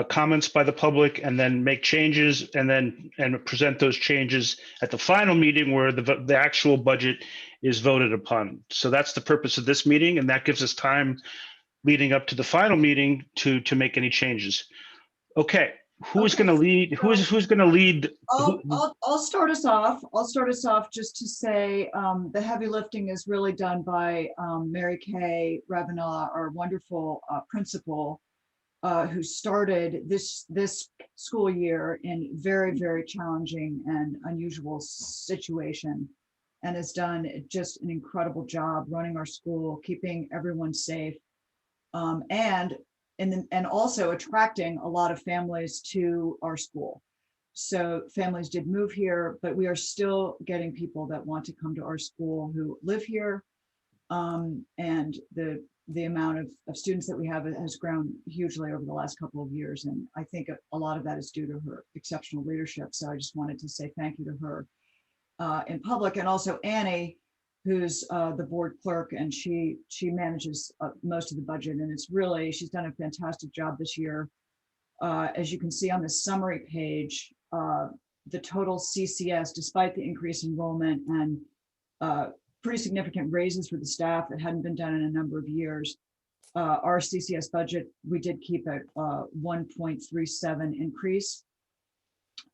comments by the public, and then make changes, and present those changes at the final meeting where the actual budget is voted upon. So that's the purpose of this meeting, and that gives us time leading up to the final meeting to make any changes. Okay. Who's going to lead? Who's going to lead?
I'll start us off. I'll start us off just to say the heavy lifting is really done by Mary Kay Ravenella, our wonderful principal, who started this school year in very, very challenging and unusual situation, and has done just an incredible job running our school, keeping everyone safe, and also attracting a lot of families to our school. So families did move here, but we are still getting people that want to come to our school who live here. And the amount of students that we have has grown hugely over the last couple of years. And I think a lot of that is due to her exceptional leadership. So I just wanted to say thank you to her in public, and also Annie, who's the board clerk, and she manages most of the budget, and she's done a fantastic job this year. As you can see on the summary page, the total CCS, despite the increased enrollment and pretty significant raises for the staff that hadn't been done in a number of years, our CCS budget, we did keep at 1.37 increase.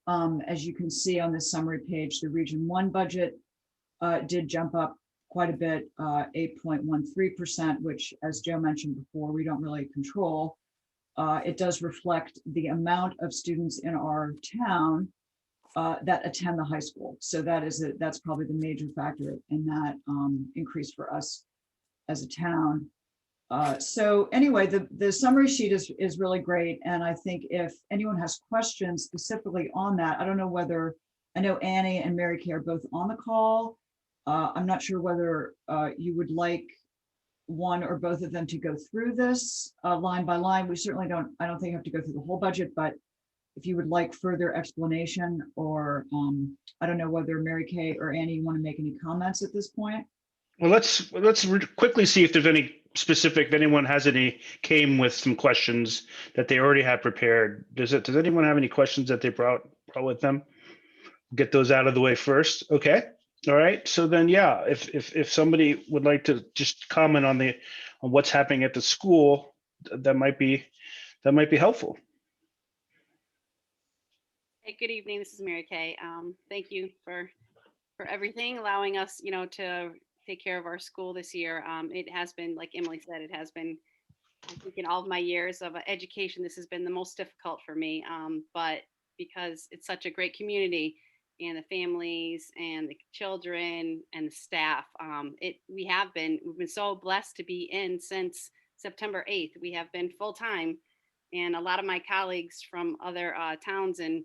As you can see on this summary page, the Region 1 budget did jump up quite a bit, 8.13%, which, as Joe mentioned before, we don't really control. It does reflect the amount of students in our town that attend the high school. So that's probably the major factor in that increase for us as a town. So anyway, the summary sheet is really great. And I think if anyone has questions specifically on that, I don't know whether, I know Annie and Mary Kay are both on the call. I'm not sure whether you would like one or both of them to go through this line by line. We certainly I don't think you have to go through the whole budget, but if you would like further explanation, or I don't know whether Mary Kay or Annie want to make any comments at this point.
Well, let's quickly see if there's any specific, if anyone has any, came with some questions that they already had prepared. Does anyone have any questions that they brought with them? Get those out of the way first. Okay. All right. So then, yeah, if somebody would like to just comment on what's happening at the school, that might be helpful.
Hey, good evening. This is Mary Kay. Thank you for everything, allowing us, to take care of our school this year. It has been, like Emily said, it has been, I think in all of my years of education, this has been the most difficult for me. But because it's such a great community and the families and the children and the staff, we've been so blessed to be in since September 8th. We have been full time, and a lot of my colleagues from other towns and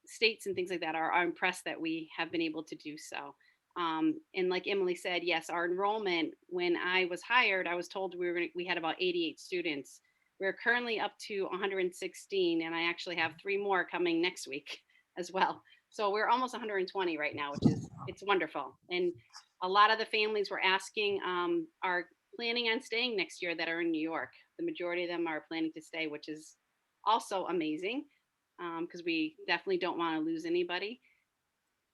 states and things like that are impressed that we have been able to do so. And like Emily said, yes, our enrollment, when I was hired, I was told we had about 88 students. We're currently up to 116, and I actually have 3 more coming next week as well. So we're almost 120 right now, it's wonderful. And a lot of the families we're asking are planning on staying next year that are in New York. The majority of them are planning to stay, which is also amazing, because we definitely don't want to lose anybody.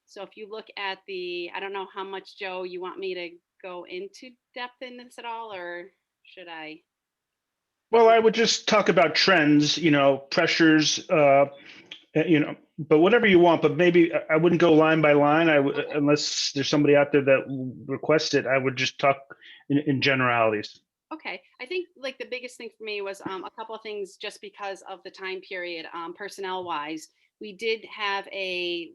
So if you look at I don't know how much, Joe, you want me to go into depth in this at all, or should I?
Well, I would just talk about trends, pressures, but whatever you want, but maybe I wouldn't go line by line. Unless there's somebody out there that requests it, I would just talk in generalities.
Okay, I think like the biggest thing for me was a couple of things just because of the time period, personnel wise. We did have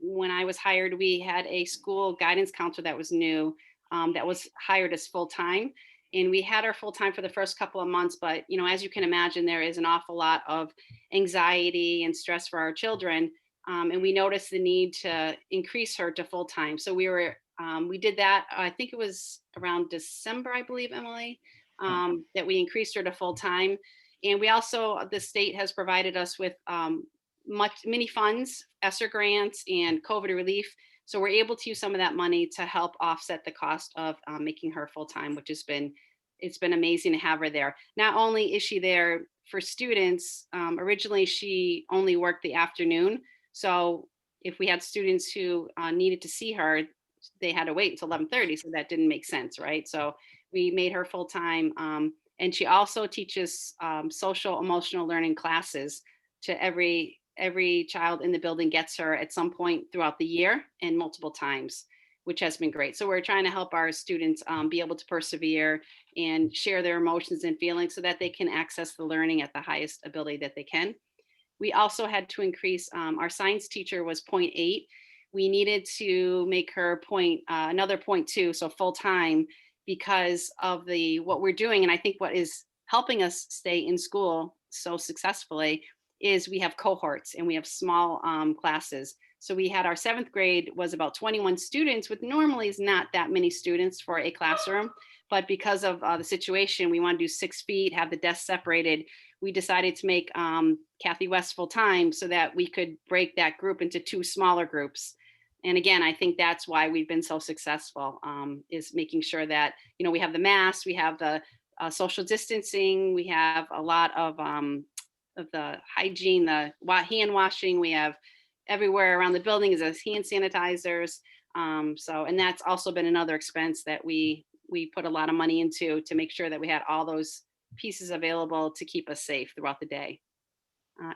when I was hired, we had a school guidance counselor that was new, that was hired as full-time. And we had her full-time for the first couple of months, but as you can imagine, there is an awful lot of anxiety and stress for our children. And we noticed the need to increase her to full-time. So we did that, I think it was around December, I believe, Emily, that we increased her to full-time. And we also, the state has provided us with many funds, ESSER grants and COVID relief. So we're able to use some of that money to help offset the cost of making her full-time, which it's been amazing to have her there. Not only is she there for students, originally she only worked the afternoon. So if we had students who needed to see her, they had to wait until 11:30. So that didn't make sense, right? So we made her full-time. And she also teaches social emotional learning classes to every child in the building. Gets her at some point throughout the year and multiple times, which has been great. So we're trying to help our students be able to persevere and share their emotions and feelings so that they can access the learning at the highest ability that they can. We also had to increase, our science teacher was 0.8. We needed to make her another 0.2, so full-time, because of what we're doing. And I think what is helping us stay in school so successfully is we have cohorts and we have small classes. So we had our 7th grade was about 21 students, which normally is not that many students for a classroom. But because of the situation, we want to do 6 feet, have the desks separated. We decided to make Kathy West full-time so that we could break that group into 2 smaller groups. And again, I think that's why we've been so successful, is making sure that, we have the masks, we have the social distancing, we have a lot of the hygiene, the hand washing, we have everywhere around the building is hand sanitizers. And that's also been another expense that we put a lot of money into to make sure that we had all those pieces available to keep us safe throughout the day.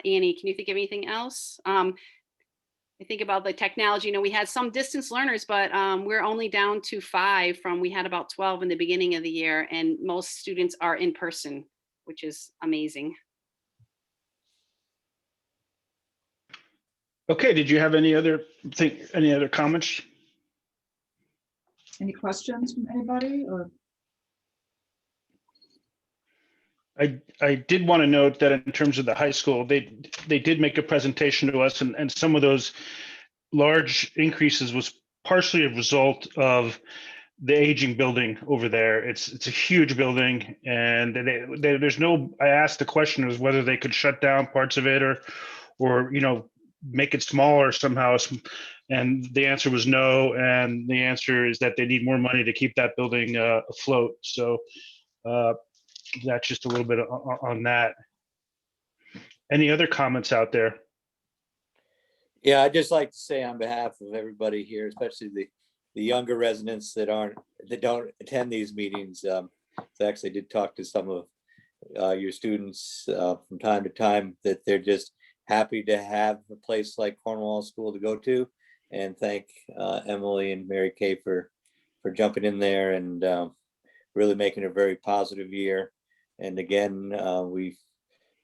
Annie, can you think of anything else? I think about the technology, we had some distance learners, but we're only down to 5 we had about 12 in the beginning of the year, and most students are in person, which is amazing.
Okay, did you have any other comments?
Any questions from anybody or?
I did want to note that in terms of the high school, they did make a presentation to us, and some of those large increases was partially a result of the aging building over there. It's a huge building, and I asked the question was whether they could shut down parts of it or make it smaller somehow, and the answer was no. And the answer is that they need more money to keep that building afloat. So That's just a little bit on that. Any other comments out there?
Yeah, I'd just like to say on behalf of everybody here, especially the younger residents that don't attend these meetings. So actually did talk to some of your students from time to time, that they're just happy to have a place like Cornwall School to go to, and thank Emily and Mary Kay for jumping in there and really making a very positive year. And again, we've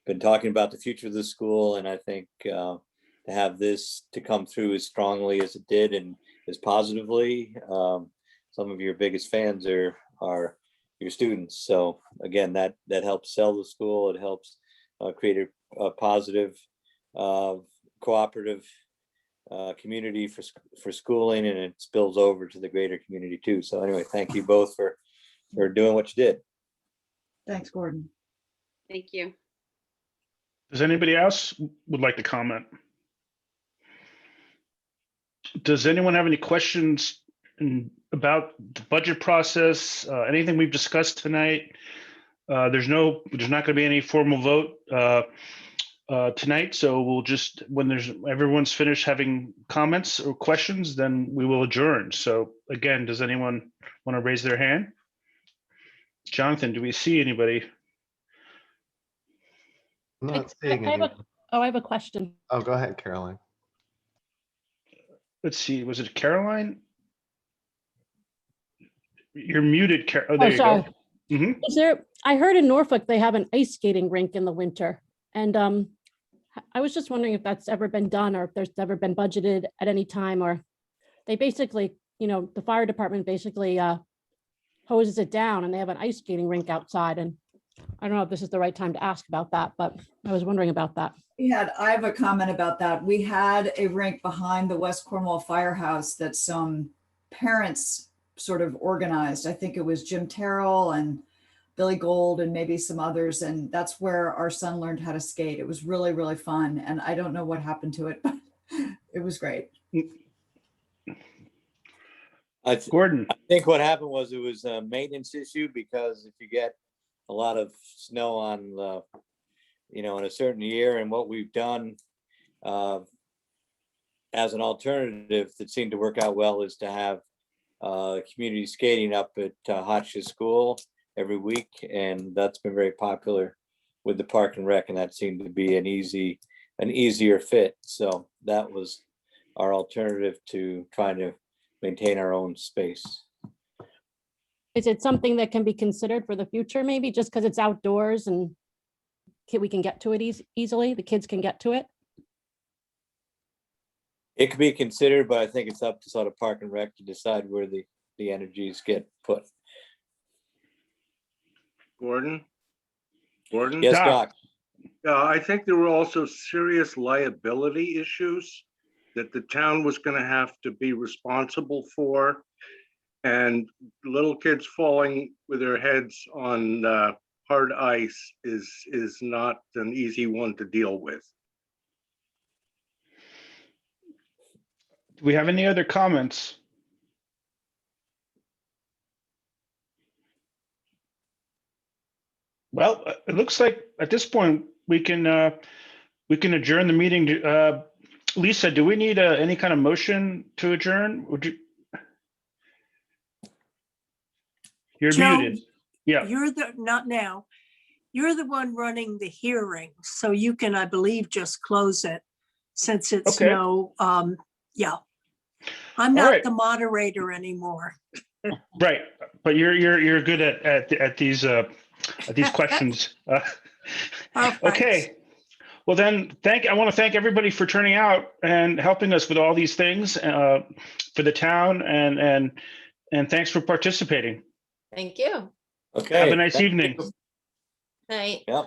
been talking about the future of the school, and I think to have this to come through as strongly as it did and as positively, some of your biggest fans are your students. So again, that helps sell the school. It helps create a positive, cooperative community for schooling, and it spills over to the greater community too. So anyway, thank you both for doing what you did.
Thanks, Gordon.
Thank you.
Does anybody else would like to comment? Does anyone have any questions about the budget process? Anything we've discussed tonight? There's not going to be any formal vote tonight, so we'll just, when everyone's finished having comments or questions, then we will adjourn. So again, does anyone want to raise their hand? Jonathan, do we see anybody?
I'm not
I
seeing
have
anyone.
I have a question.
Oh, go ahead, Caroline.
Let's see, was it Caroline? You're muted, oh, there you
sorry.
go. Mhm.
I heard in Norfolk, they have an ice skating rink in the winter. And I was just wondering if that's ever been done, or if there's ever been budgeted at any time, or they basically, the fire department basically hoses it down, and they have an ice skating rink outside. And I don't know if this is the right time to ask about that, but I was wondering about that.
I have a comment about that. We had a rink behind the West Cornwall Firehouse that some parents sort of organized. I think it was Jim Terrell and Billy Gold and maybe some others. And that's where our son learned how to skate. It was really, really fun. And I don't know what happened to it, but it was great.
Gordon.
I think what happened was it was a maintenance issue, because if you get a lot of snow on in a certain year, and what we've done as an alternative that seemed to work out well is to have community skating up at Hotchkiss School every week, and that's been very popular with the Park and Rec, and that seemed to be an easier fit. So that was our alternative to trying to maintain our own space.
Is it something that can be considered for the future, maybe just because it's outdoors and we can get to it easily? The kids can get to it?
It could be considered, but I think it's up to sort of Park and Rec to decide where the energies get put.
Gordon?
Yes, Doc.
I think there were also serious liability issues that the town was going to have to be responsible for. And little kids falling with their heads on hard ice is not an easy one to deal with.
Do we have any other comments? Well, it looks like at this point we can adjourn the meeting. Lisa, do we need any kind of motion to adjourn? You're
Joe,
muted. Yeah.
Not now. You're the one running the hearing, so you can, I believe, just close it since it's
Okay.
yeah. I'm not
right.
the moderator anymore.
Right, but you're good at these questions. Okay. Well, then, I want to thank everybody for turning out and helping us with all these things for the town, and thanks for participating.
Thank you.
Okay.
Have a nice
thank
evening.
you.
Night.
Yep.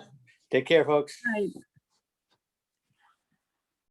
Take care, folks.
Right.